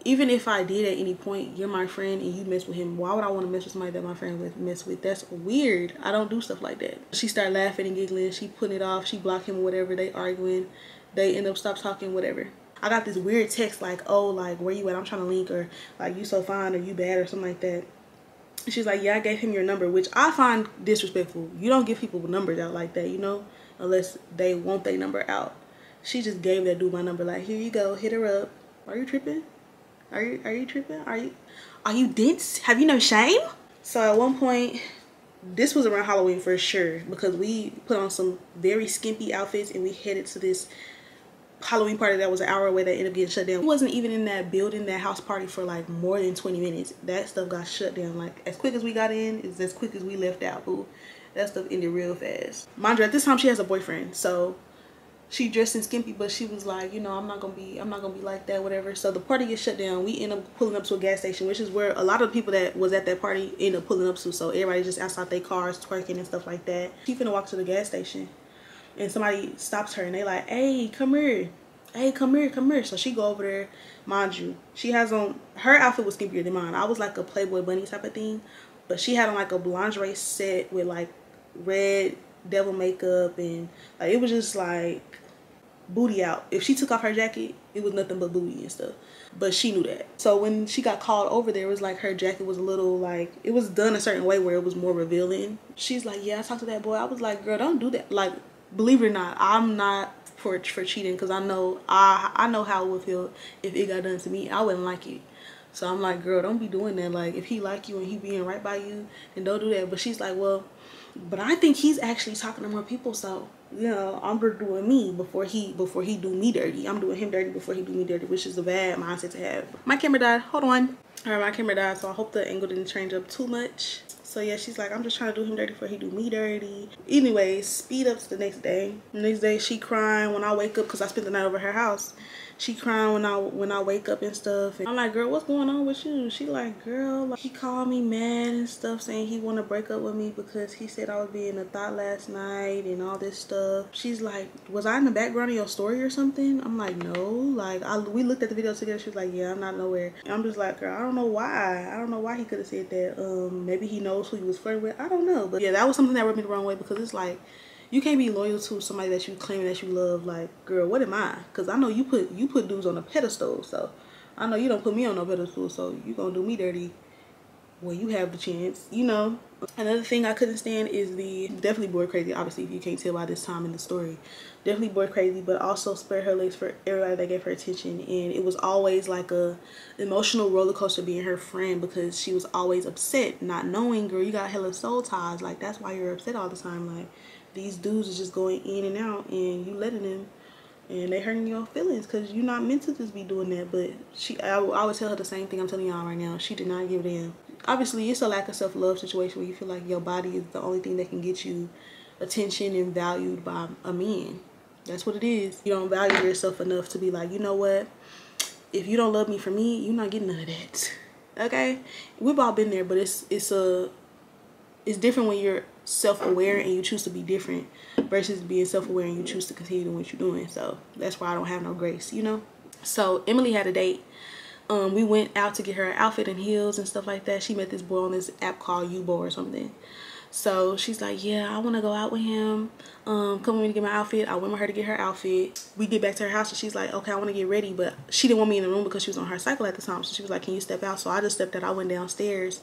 even if I did at any point, you're my friend and you mess with him, why would I want to mess with somebody that my friend would mess with? That's weird. I don't do stuff like that. She started laughing and giggling. She putting it off. She blocked him or whatever. They arguing. They end up stop talking, whatever. I got this weird text like, oh, like, where you at? I'm trying to link, or like, you so fine, or you bad, or something like that. She's like, yeah, I gave him your number, which I find disrespectful. You don't give people numbers out like that, you know, unless they want their number out. She just gave that dude my number, like, here you go, hit her up. Are you tripping? Are you tripping? Are you dense? Have you no shame? So at one point, this was around Halloween for sure, because we put on some very skimpy outfits and we headed to this Halloween party that was an hour away that ended up getting shut down. We wasn't even in that building, that house party, for like more than 20 minutes. That stuff got shut down. Like as quick as we got in is as quick as we left out, boo. That stuff ended real fast. Mind you, at this time she has a boyfriend, so she dressed in skimpy, but she was like, you know, I'm not gonna be like that, whatever. So the party gets shut down. We end up pulling up to a gas station, which is where a lot of people that was at that party end up pulling up to. So everybody just outside their cars twerking and stuff like that. She finna walk to the gas station, and somebody stops her and they like, hey, come here. Hey, come here. So she go over there. Mind you, she has on, her outfit was skimpier than mine. I was like a Playboy bunny type of thing, but she had on like a lingerie set with like red devil makeup, and like it was just like booty out. If she took off her jacket, it was nothing but booty and stuff, but she knew that. So when she got called over there, it was like her jacket was a little like, it was done a certain way where it was more revealing. She's like, yeah, I talked to that boy. I was like, girl, don't do that. Like, believe it or not, I'm not for cheating, because I know how it would feel if it got done to me. I wouldn't like it. So I'm like, girl, don't be doing that. Like, if he like you and he being right by you, then don't do that. But she's like, well, but I think he's actually talking to more people, so you know, I'm doing me before he do me dirty. I'm doing him dirty before he do me dirty, which is a bad mindset to have. My camera died. Hold on. All right, my camera died, so I hope the angle didn't change up too much. So yeah, she's like, I'm just trying to do him dirty before he do me dirty. Anyways, speed up to the next day. The next day, she crying when I wake up, because I spent the night over her house. She crying when I wake up and stuff. And I'm like, girl, what's going on with you? She like, girl, like, he called me mad and stuff, saying he want to break up with me because he said I was being a thought last night and all this stuff. She's like, was I in the background of your story or something? I'm like, no. Like, we looked at the video together. She was like, yeah, I'm not nowhere. And I'm just like, girl, I don't know why. I don't know why he could have said that. Maybe he knows who he was flirting with. I don't know. But yeah, that was something that rubbed me the wrong way, because it's like, you can't be loyal to somebody that you claim that you love. Like, girl, what am I? Because I know you put dudes on a pedestal, so I know you don't put me on no pedestal, so you gonna do me dirty well, you have the chance, you know. Another thing I couldn't stand is the definitely boy crazy, obviously, if you can't tell by this time in the story. Definitely boy crazy, but also spread her legs for everybody that gave her attention. And it was always like a emotional roller coaster being her friend, because she was always upset, not knowing, girl, you got hella soul ties. Like, that's why you're upset all the time. Like, these dudes is just going in and out and you letting them, and they hurting your feelings because you're not meant to just be doing that. But I would tell her the same thing I'm telling y'all right now. She did not give a damn. Obviously, it's a lack of self-love situation where you feel like your body is the only thing that can get you attention and valued by a man. That's what it is. You don't value yourself enough to be like, you know what? If you don't love me for me, you're not getting none of that. Okay? We've all been there, but it's different when you're self-aware and you choose to be different versus being self-aware and you choose to continue doing what you're doing. So that's why I don't have no grace, you know. So Emily had a date. We went out to get her an outfit and heels and stuff like that. She met this boy on this app called Yubo or something. So she's like, yeah, I want to go out with him. Come with me to get my outfit. I went with her to get her outfit. We get back to her house and she's like, okay, I want to get ready. But she didn't want me in the room because she was on her cycle at the time. So she was like, can you step out? So I just stepped out. I went downstairs.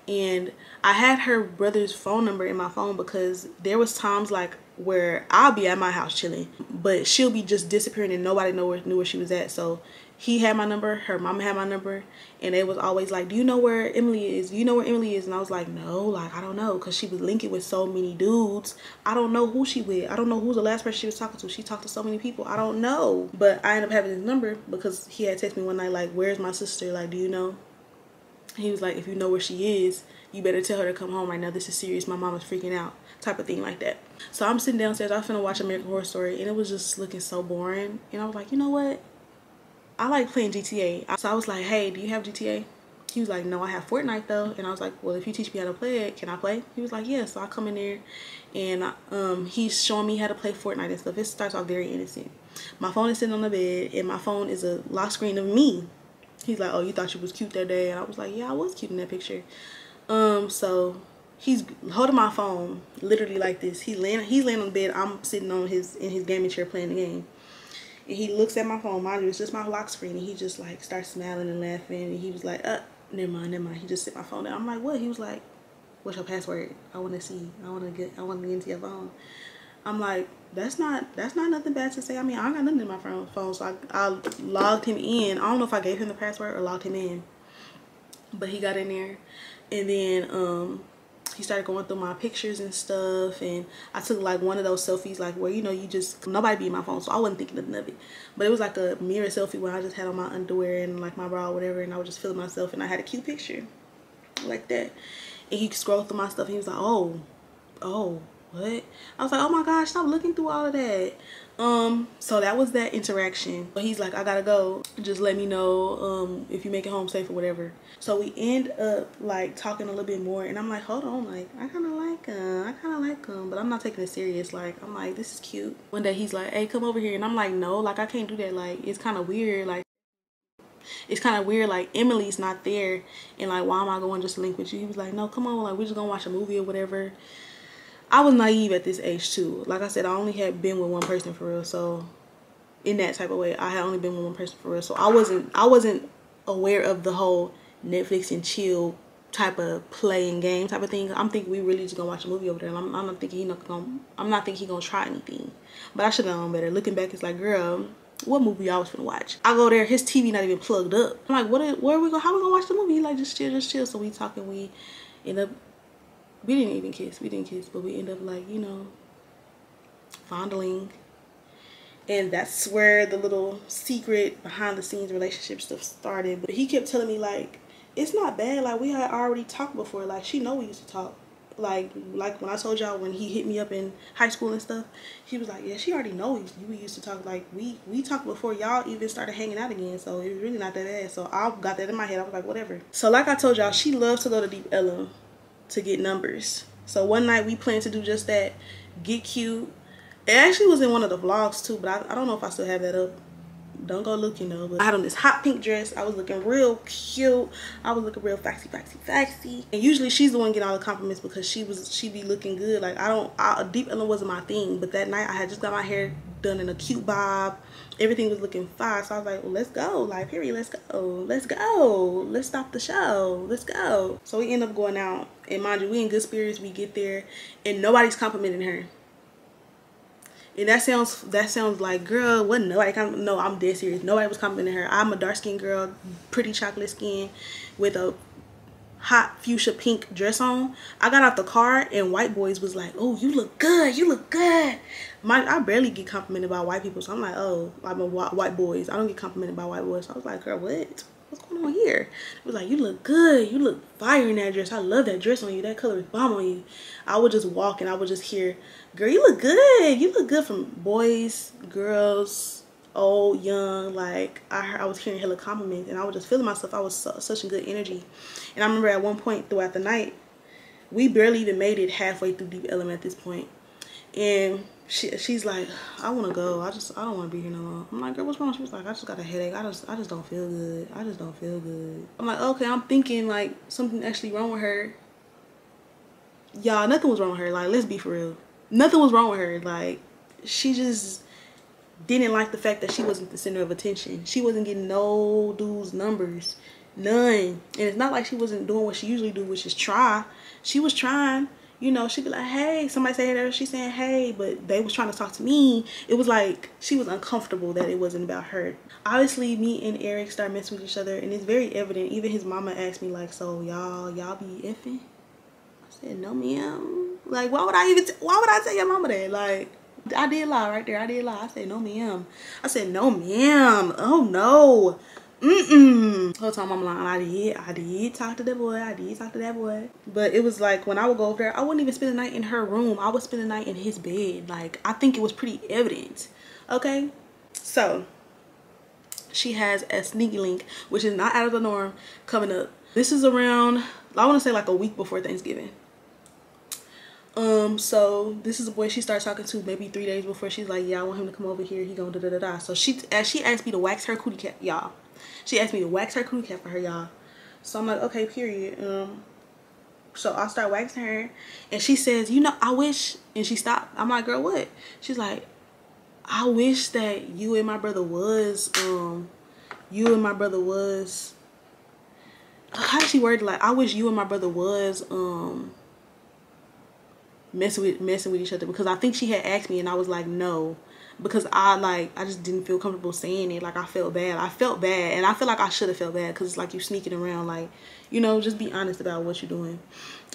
And I had her brother's phone number in my phone because there was times like where I'll be at my house chilling, but she'll be just disappearing and nobody knew where she was at. So he had my number, her mama had my number, and they was always like, do you know where Emily is? Do you know where Emily is? And I was like, no, like, I don't know, because she was linking with so many dudes. I don't know who she with. I don't know who's the last person she was talking to. She talked to so many people. I don't know. But I ended up having his number because he had texted me one night like, where's my sister? Like, do you know? He was like, if you know where she is, you better tell her to come home right now. This is serious. My mama's freaking out, type of thing like that. So I'm sitting downstairs. I was finna watch American Horror Story, and it was just looking so boring. And I was like, you know what? I like playing GTA. So I was like, hey, do you have GTA? He was like, no, I have Fortnite though. And I was like, well, if you teach me how to play it, can I play? He was like, yeah. So I come in there, and he's showing me how to play Fortnite and stuff. It starts off very innocent. My phone is sitting on the bed, and my phone is a lock screen of me. He's like, oh, you thought you was cute that day? And I was like, yeah, I was cute in that picture. So he's holding my phone literally like this. He's laying on the bed. I'm sitting in his gaming chair playing the game. And he looks at my phone. Mind you, it's just my lock screen. And he just like starts smiling and laughing. And he was like, never mind. He just set my phone down. I'm like, what? He was like, what's your password? I want to see. I want to get into your phone. I'm like, that's not nothing bad to say. I mean, I don't got nothing in my phone. So I logged him in. I don't know if I gave him the password or logged him in. But he got in there. And then he started going through my pictures and stuff, and I took like one of those selfies like where, you know, you just, nobody be in my phone, so I wasn't thinking nothing of it. But it was like a mirror selfie where I just had on my underwear and like my bra or whatever, and I was just feeling myself, and I had a cute picture like that. And he scrolled through my stuff and he was like, oh, what? I was like, oh my gosh, stop looking through all of that. So that was that interaction. But he's like, I gotta go, just let me know if you make it home safe or whatever. So we end up like talking a little bit more, and I'm like, hold on, like I kind of like him, but I'm not taking it serious. Like, I'm like, this is cute. One day he's like, hey, come over here, and I'm like, no, like I can't do that. Like, it's kind of weird. Like, it's kind of weird, like Emily's not there, and like, why am I going just to link with you? He was like, no, come on, like we're just gonna watch a movie or whatever. I was naive at this age too. Like I said, I only had been with one person for real. So in that type of way, I had only been with one person for real. So I wasn't aware of the whole Netflix and chill type of playing game type of thing. I'm thinking we really just gonna watch a movie over there. And I'm not thinking he gonna try anything. But I should have known better. Looking back, it's like, girl, what movie I was finna watch? I go there, his TV not even plugged up. I'm like, how we gonna watch the movie? He like, just chill. So we talking, we end up, we didn't kiss, but we end up like, you know, fondling. And that's where the little secret behind the scenes relationship stuff started. But he kept telling me like, it's not bad, like we had already talked before, like she know we used to talk. Like when I told y'all when he hit me up in high school and stuff, he was like, yeah, she already knows we used to talk. Like we talked before y'all even started hanging out again, so it was really not that bad. So I got that in my head. I was like, whatever. So like I told y'all, she loves to go to Deep Ellum to get numbers. So one night we planned to do just that, get cute. It actually was in one of the vlogs too, but I don't know if I still have that up. Don't go look, you know. But I had on this hot pink dress. I was looking real cute. I was looking real foxy. And usually she's the one getting all the compliments because she be looking good. Like Deep Ellum wasn't my thing. But that night I had just got my hair done in a cute bob. Everything was looking fine. So I was like, well, let's go. Like, period, let's go. Let's go. Let's stop the show. Let's go. So we end up going out. And mind you, we in good spirits. We get there and nobody's complimenting her. And that sounds like, girl, wasn't nobody complimenting? No, I'm dead serious. Nobody was complimenting her. I'm a dark-skinned girl, pretty chocolate skin with a hot fuchsia pink dress on. I got out the car and white boys was like, oh, you look good, you look good. I barely get complimented by white people, so I'm like, oh, I'm a white boys. I don't get complimented by white boys. So I was like, girl, what's going on here? It was like, you look good, you look fire in that dress. I love that dress on you. That color is bomb on you. I would just walk and I would just hear, girl, you look good. You look good, from boys, girls, old, young. Like, I was hearing hella compliments and I was just feeling myself. I was such a good energy. And I remember at one point throughout the night, we barely even made it halfway through Deep Element at this point. And she's like, I want to go. I don't want to be here no more. I'm like, girl, what's wrong? She was like, I just got a headache. I just don't feel good. I just don't feel good. I'm like, okay. I'm thinking like something actually wrong with her. Y'all, nothing was wrong with her. Like, let's be for real. Nothing was wrong with her. Like, she just didn't like the fact that she wasn't the center of attention. She wasn't getting no dudes' numbers. None. And it's not like she wasn't doing what she usually do, which is try. She was trying. You know, she'd be like, hey, somebody say her, she's saying hey, but they was trying to talk to me. It was like she was uncomfortable that it wasn't about her. Obviously, me and Eric started messing with each other, and it's very evident. Even his mama asked me, like, so y'all be effing? I said, no, ma'am. Like, why would I tell your mama that? Like, I did lie right there. I did lie. I said, no, ma'am. I said, no, ma'am. Oh, no. Whole time I'm lying. I did talk to that boy. I did talk to that boy. But it was like, when I would go over there, I wouldn't even spend the night in her room. I would spend the night in his bed. Like, I think it was pretty evident. Okay? So, she has a sneaky link, which is not out of the norm, coming up. This is around, I want to say like a week before Thanksgiving. So this is a boy she started talking to maybe 3 days before. She's like, yeah, I want him to come over here. He gonna da-da-da-da. So she asked me to wax her cootie cap, y'all. She asked me to wax her cootie cap for her, y'all. So I'm like, okay, period. So I start waxing her, and she says, you know, I wish, and she stopped. I'm like, girl, what? She's like, I wish that you and my brother was, how did she word it? Like, I wish you and my brother was, messing with each other, because I think she had asked me and I was like, no, because I just didn't feel comfortable saying it. Like, I felt bad and I feel like I should have felt bad, because it's like you sneaking around, like, you know, just be honest about what you're doing.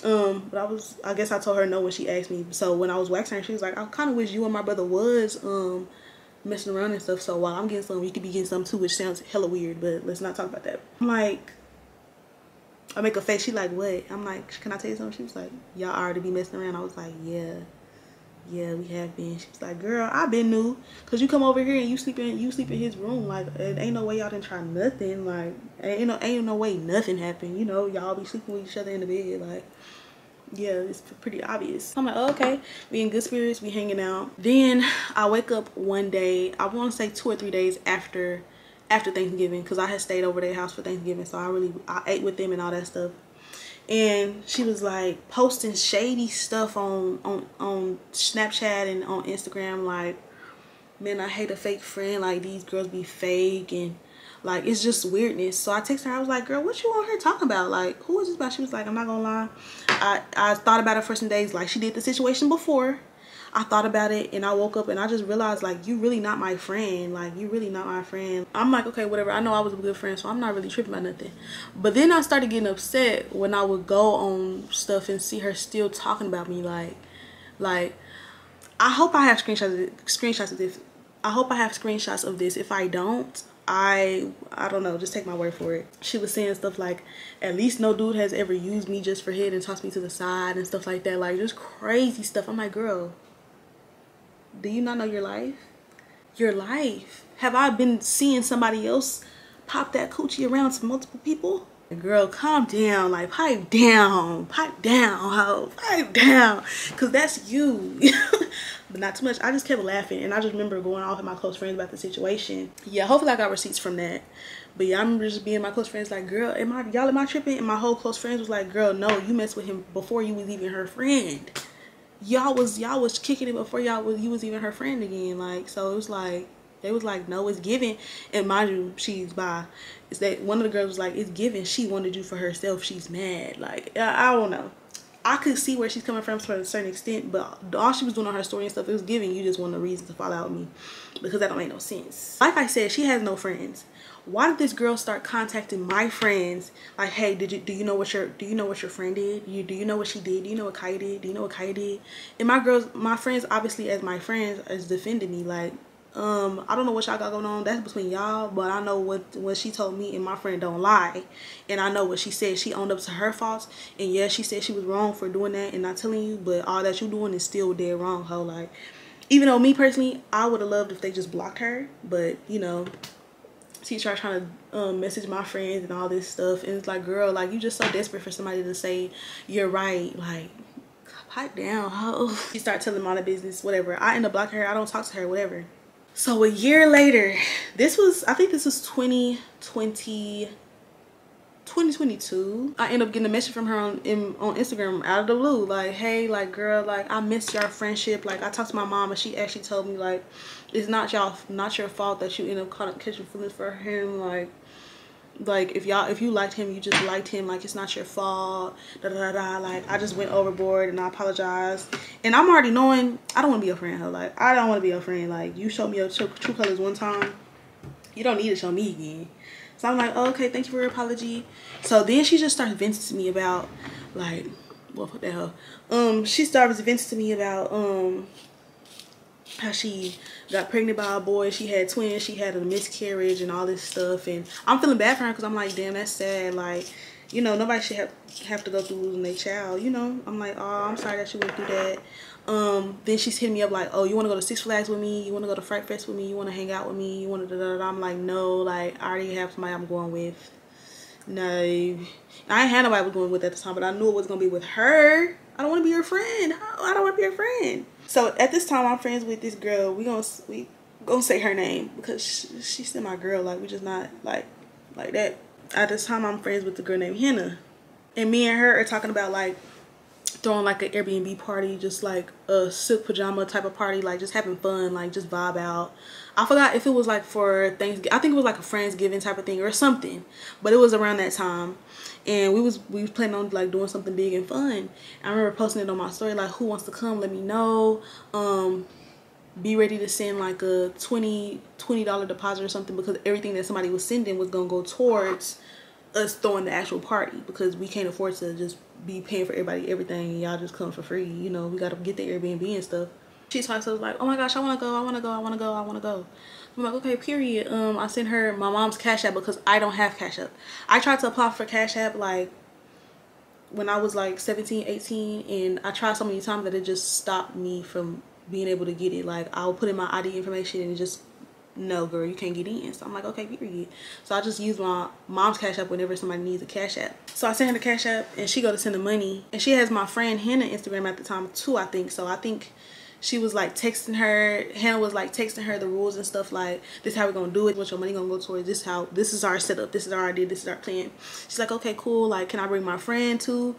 But I guess I told her no when she asked me. So when I was waxing her, she was like, I kind of wish you and my brother was messing around and stuff, so while I'm getting some, you could be getting some too, which sounds hella weird, but let's not talk about that. I'm like, I make a face. She like, what? I'm like, can I tell you something? She was like, y'all already be messing around. I was like, yeah, we have been. She was like, girl, I been new, cause you come over here and you sleep in his room. Like, it ain't no way y'all didn't try nothing. Like, ain't no way nothing happened. You know, y'all be sleeping with each other in the bed. Like, yeah, it's pretty obvious. I'm like, oh, okay, we in good spirits, we hanging out. Then I wake up one day, I want to say 2 or 3 days after Thanksgiving, because I had stayed over their house for Thanksgiving, so I ate with them and all that stuff. And she was like posting shady stuff on Snapchat and on Instagram, like, man, I hate a fake friend, like, these girls be fake, and like, it's just weirdness. So I texted her, I was like, girl, what you want her talking about? Like, who is this about? She was like, I'm not gonna lie, I thought about it for some days, like she did the situation before. I thought about it and I woke up and I just realized, like, you really not my friend. Like, you really not my friend. I'm like, okay, whatever. I know I was a good friend, so I'm not really tripping about nothing. But then I started getting upset when I would go on stuff and see her still talking about me. Like, I hope I have screenshots of this. I hope I have screenshots of this. If I don't, I don't know, just take my word for it. She was saying stuff like, at least no dude has ever used me just for head and tossed me to the side and stuff like that. Like, just crazy stuff. I'm like, girl, do you not know your life? Your life. Have I been seeing somebody else pop that coochie around to multiple people? Girl, calm down. Like, pipe down, ho, pipe down, because that's you. But not too much. I just kept laughing, and I just remember going off with my close friends about the situation. Yeah, hopefully I got receipts from that. But yeah, I remember just being my close friends like, girl, y'all am I tripping? And my whole close friends was like, girl, no, you messed with him before you was even her friend. y'all was kicking it before you was even her friend again. Like, so it was like, they was like, no, it's given. And mind you, she's bi. It's that one of the girls was like, it's given. She wanted you for herself. She's mad. Like, I don't know. I could see where she's coming from to a certain extent, but all she was doing on her story and stuff, it was giving you just want a reason to fall out with me, because that don't make no sense. Like I said, she has no friends. Why did this girl start contacting my friends? Like, hey, do you know what your friend did? Do you know what she did? Do you know what Kaia did? Do you know what Kaia did? And my friends, obviously as my friends, is defending me. Like, I don't know what y'all got going on. That's between y'all, but I know what she told me, and my friend don't lie. And I know what she said. She owned up to her faults, and yeah, she said she was wrong for doing that and not telling you, but all that you doing is still dead wrong, ho. Like, even though me personally, I would have loved if they just blocked her, but you know, she started trying to message my friends and all this stuff, and it's like, girl, like, you just so desperate for somebody to say you're right. Like, pipe down, ho. She started telling me all the business, whatever. I end up blocking her. I don't talk to her, whatever. So a year later, I think this was 2022. I end up getting a message from her on Instagram out of the blue, like, hey, like, girl, like, I missed your friendship. Like, I talked to my mom and she actually told me, like, it's not your fault that you end up catching feelings for him. Like if you liked him, you just liked him. Like, it's not your fault. Da da da. Like, I just went overboard and I apologize. And I'm already knowing I don't want to be your friend, ho. Like, I don't want to be your friend. Like, you showed me your true colors one time, you don't need to show me again. So I'm like, oh, okay, thank you for your apology. So then she just starts venting to me about, like, what the hell? She starts venting to me about how she got pregnant by a boy, she had twins, she had a miscarriage and all this stuff. And I'm feeling bad for her because I'm like, damn, that's sad. Like, you know, nobody should have to go through losing their child, you know. I'm like, oh, I'm sorry that you went through that. Then she's hitting me up like, oh, you want to go to Six Flags with me? You want to go to Fright Fest with me? You want to hang out with me? You want to da da da? I'm like, no, like, I already have somebody I'm going with. No, I ain't had nobody I was going with at the time, but I knew it was gonna be with her. I don't want to be your friend. I don't want to be your friend. So at this time, I'm friends with this girl. We gonna say her name because she's still my girl. Like, we just not like that. At this time, I'm friends with the girl named Hannah, and me and her are talking about like throwing like an Airbnb party, just like a silk pajama type of party, like just having fun, like just vibe out. I forgot if it was like for Thanksgiving. I think it was like a Friendsgiving type of thing or something, but it was around that time. And we was planning on like doing something big and fun. I remember posting it on my story like, who wants to come, let me know. Be ready to send like a $20 deposit or something, because everything that somebody was sending was gonna go towards us throwing the actual party, because we can't afford to just be paying for everybody everything and y'all just come for free. You know, we gotta get the Airbnb and stuff. She talks to us like, oh my gosh, I wanna go. I'm like, okay, period. I sent her my mom's Cash App because I don't have Cash App. I tried to apply for Cash App like when I was like 17, 18, and I tried so many times that it just stopped me from being able to get it. Like, I'll put in my ID information and it just, no, girl, you can't get in. So I'm like, okay, period. So I just use my mom's Cash App whenever somebody needs a Cash App. So I sent her the Cash App and she go to send the money, and she has my friend Hannah Instagram at the time too, I think. So I think she was like texting her, Hannah was like texting her the rules and stuff, like, this is how we're gonna do it, what your money gonna go towards, this is our setup, this is our idea, this is our plan. She's like, okay, cool, like, can I bring my friend too?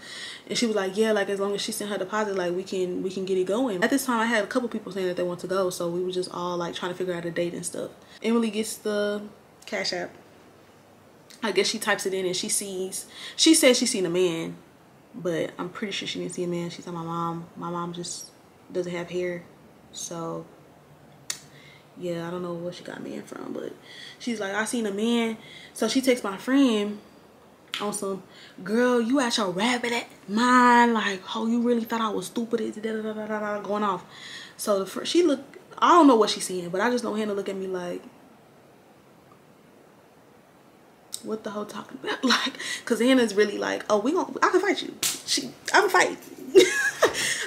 And she was like, yeah, like, as long as she sent her deposit, like, we can get it going. At this time I had a couple people saying that they want to go, so we were just all like trying to figure out a date and stuff. Emily gets the Cash App. I guess she types it in and she says she's seen a man, but I'm pretty sure she didn't see a man. She said my mom just doesn't have hair, so yeah, I don't know where she got a man from, but she's like, I seen a man. So she takes my friend on some, girl, you at your rabbit at mine, like, oh, you really thought I was stupid, going off. So she looked, I don't know what she's saying, but I just know Hannah look at me like, what the hell talking about? Like, cause Hannah's really like, oh, I can fight you. I can fight.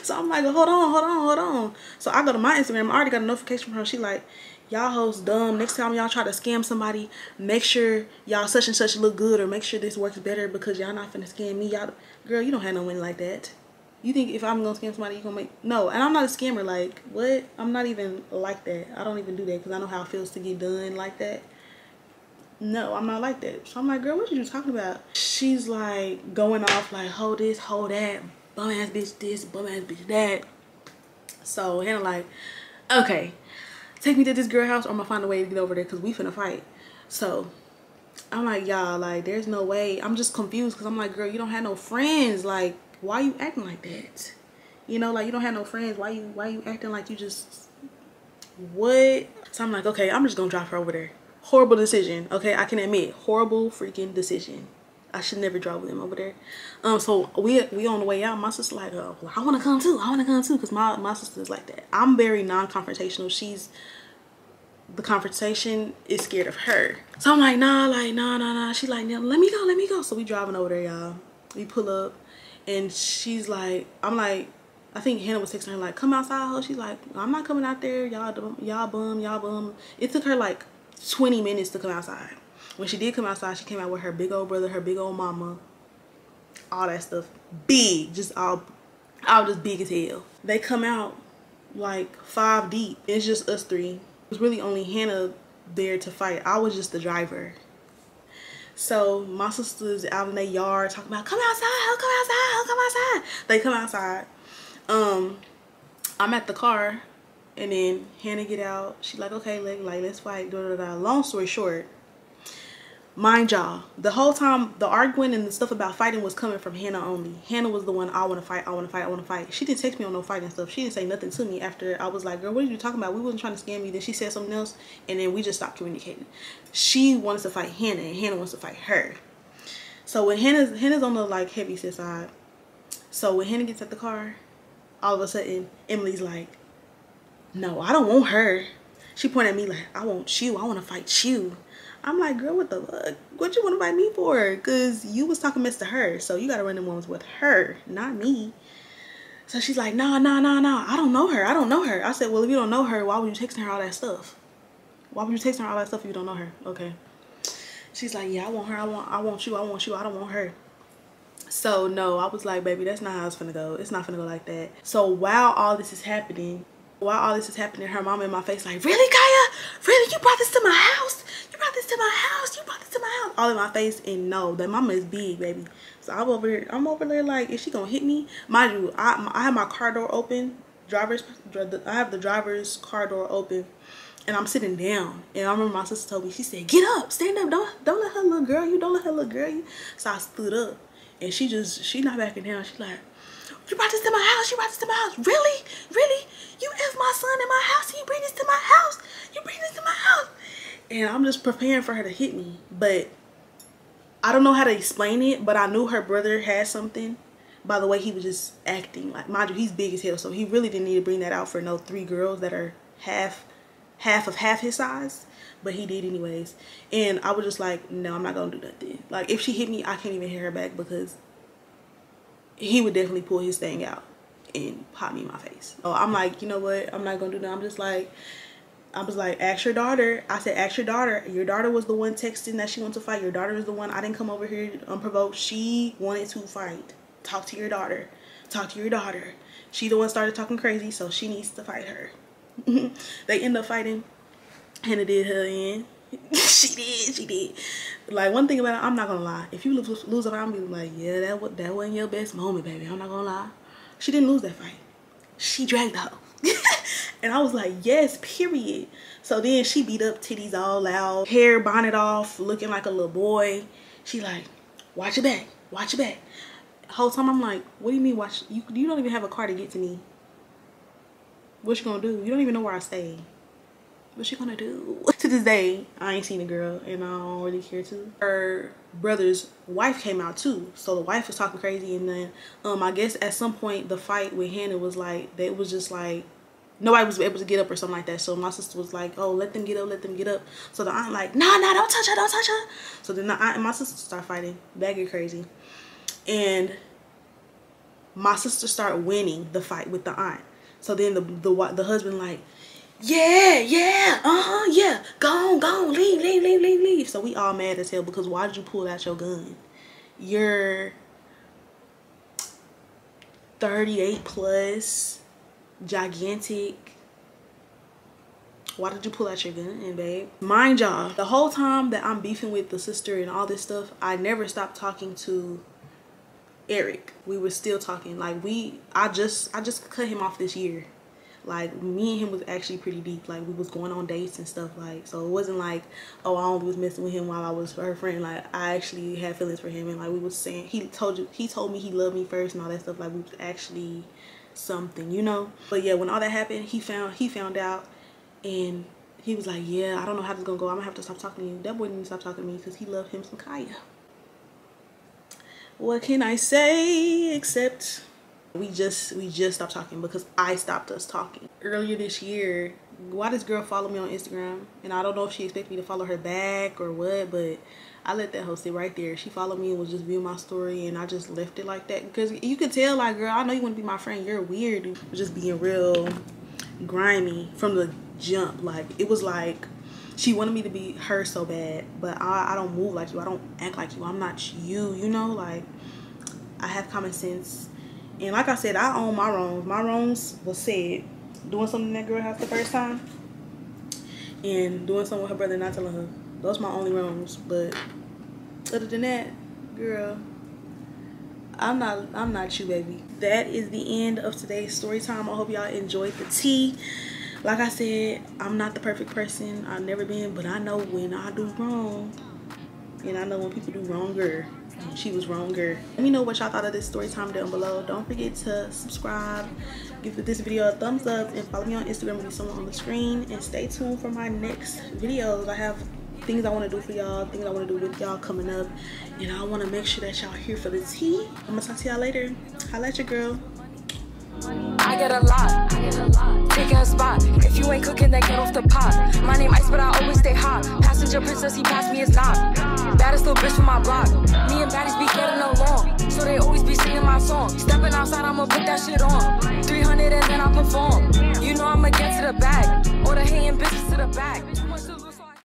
So I'm like, hold on. So I go to my Instagram. I already got a notification from her. She like, y'all hoes dumb. Next time y'all try to scam somebody, make sure y'all such and such look good, or make sure this works better, because y'all not finna scam me. Y'all, girl, you don't have no money like that. You think if I'm gonna scam somebody, you gonna make, no. And I'm not a scammer. Like, what? I'm not even like that. I don't even do that because I know how it feels to get done like that. No, I'm not like that. So I'm like, girl, what are you talking about? She's like going off like, hold this, hold that, bum ass bitch this, bum ass bitch that. So Hannah like, okay, take me to this girl house or I'm gonna find a way to get over there because we finna fight. So I'm like, y'all, like, there's no way. I'm just confused because I'm like, girl, you don't have no friends. Like, why you acting like that? You know, like, you don't have no friends. Why you acting like you just, what? So I'm like, okay, I'm just gonna drive her over there. Horrible decision, okay? I can admit, horrible freaking decision. I should never drive with him over there. So we on the way out. My sister like, oh, well, I want to come too. I want to come too, because my sister is like that. I'm very non-confrontational. The confrontation is scared of her. So I'm like, nah. She like, no, let me go. So we driving over there, y'all. We pull up, and she's like, I'm like, I think Hannah was texting her like, come outside, ho. She's like, I'm not coming out there. Y'all bum. It took her like 20 minutes to come outside. When she did come outside, she came out with her big old brother, her big old mama, all that stuff. Big, just all just big as hell. They come out like 5 deep. It's just us 3. It was really only Hannah there to fight. I was just the driver. So my sister's out in their yard talking about, come outside, come outside. They come outside. I'm at the car, and then Hannah get out. She like, okay, let's fight. Long story short, mind y'all, the whole time the arguing and the stuff about fighting was coming from Hannah only. Hannah was the one, I want to fight. She didn't text me on no fighting stuff. She didn't say nothing to me after I was like, girl, what are you talking about? We wasn't trying to scam you. Then she said something else, and then we just stopped communicating. She wants to fight Hannah, and Hannah wants to fight her. So when Hannah's on the like heavy set side. So when Hannah gets at the car, all of a sudden Emily's like, no, I don't want her. She pointed at me like, I want you. I want to fight you. I'm like, girl, what the fuck? What you want to fight me for? Because you was talking mess to her. So you got to run them ones with her, not me. So she's like, nah. I don't know her. I said, well, if you don't know her, why would you texting her all that stuff? Why would you texting her all that stuff if you don't know her? Okay. She's like, yeah, I want her. I want you. I don't want her. So no, I was like, baby, that's not how it's finna go. It's not finna go like that. So while all this is happening, her mom in my face like, really, Kaia? Really? You brought this to my house? You brought this to my house? All in my face. And no, that mama is big, baby. So I'm over there like, is she gonna hit me? Mind you, I have my car door open. I have the driver's car door open. And I'm sitting down. And I remember my sister told me, she said, get up, stand up. Don't let her little girl you. Don't let her little girl you. So I stood up. And she not backing down. She like, you brought this to my house. You brought this to my house. Really? You left my son in my house. You bring this to my house. And I'm just preparing for her to hit me. But I don't know how to explain it. But I knew her brother had something by the way he was just acting. Like, mind you, he's big as hell. So he really didn't need to bring that out for no 3 girls that are half his size. But he did anyways. And I was just like, no, I'm not gonna do nothing. Like, if she hit me, I can't even hit her back, because he would definitely pull his thing out and pop me in my face. So I'm like, you know what, I'm not gonna do that. I was like, ask your daughter. I said, ask your daughter. Your daughter was the one texting that she wanted to fight. Your daughter is the one. I didn't come over here unprovoked. She wanted to fight. Talk to your daughter. She the one started talking crazy, so she needs to fight her. They end up fighting. Hannah did her in. she did. Like, one thing about it, I'm not gonna lie. If you lose a fight, I'm gonna be like, yeah, that wasn't your best moment, baby. I'm not gonna lie. She didn't lose that fight. She dragged her. And I was like, yes, period. So then she beat up, titties all out, hair bonnet off, looking like a little boy. She like, watch your back. The whole time I'm like, what do you mean watch? You don't even have a car to get to me. What you gonna do? You don't even know where I stay. What you gonna do? To this day, I ain't seen a girl, and I don't really care to. Her brother's wife came out too, so the wife was talking crazy, and then I guess at some point the fight with Hannah was like, it was just like nobody was able to get up or something like that. So my sister was like, oh, let them get up. So the aunt like, nah, don't touch her. So then the aunt and my sister start fighting. That get crazy, and my sister started winning the fight with the aunt. So then the husband like, yeah, go on, leave. So we all mad as hell, because why did you pull out your gun? You're 38 plus, gigantic. Why did you pull out your gun, babe? Mind y'all, the whole time that I'm beefing with the sister and all this stuff, I never stopped talking to Eric. We were still talking. Like, I just cut him off this year. Like, me and him was actually pretty deep. Like, we was going on dates and stuff. Like, so it wasn't like, oh, I only was messing with him while I was her friend. Like, I actually had feelings for him, and like we was saying, he told me he loved me first and all that stuff. Like, we was actually something, you know. But yeah, when all that happened, he found out, and he was like, yeah, I don't know how this is gonna go. I'm gonna have to stop talking to you. That boy didn't stop talking to me because he loved him some Kaia. What can I say except we just stopped talking because I stopped us talking. Earlier this year, why this girl follow me on Instagram, and I don't know if she expected me to follow her back or what, but I let that hoe sit right there. She followed me and was just viewing my story, and I just left it like that because you could tell, like, girl, I know you want to be my friend, you're weird. It was just being real grimy from the jump. Like, it was like she wanted me to be her so bad, but I don't move like you, I don't act like you, I'm not you, you know. Like, I have common sense, and like I said, I own my wrongs. My wrongs was said doing something in that girl house the first time, and doing something with her brother and not telling her. Those my only wrongs. But other than that, girl, I'm not you, baby. That is the end of today's story time. I hope y'all enjoyed the tea. Like I said, I'm not the perfect person. I've never been, but I know when I do wrong, and I know when people do wronger. She was wronger. Let me know what y'all thought of this story time down below. Don't forget to subscribe, give this video a thumbs up, and follow me on Instagram. Will be somewhere on the screen. And stay tuned for my next videos. I have things I want to do for y'all, things I want to do with y'all coming up, and I want to make sure that y'all here for the tea. I'm gonna talk to y'all later. Holla at your girl. I get a lot, taking a spot. If you ain't cooking, then get off the pot. My name Ice, but I always stay hot. Passenger princess, he passed me, it's not. Baddest little bitch from my block. Me and baddies be getting along, so they always be singing my song. Stepping outside, I'ma put that shit on. 300 and then I perform. You know I'ma get to the bag. All the hating bitches to the back. Too much to lose.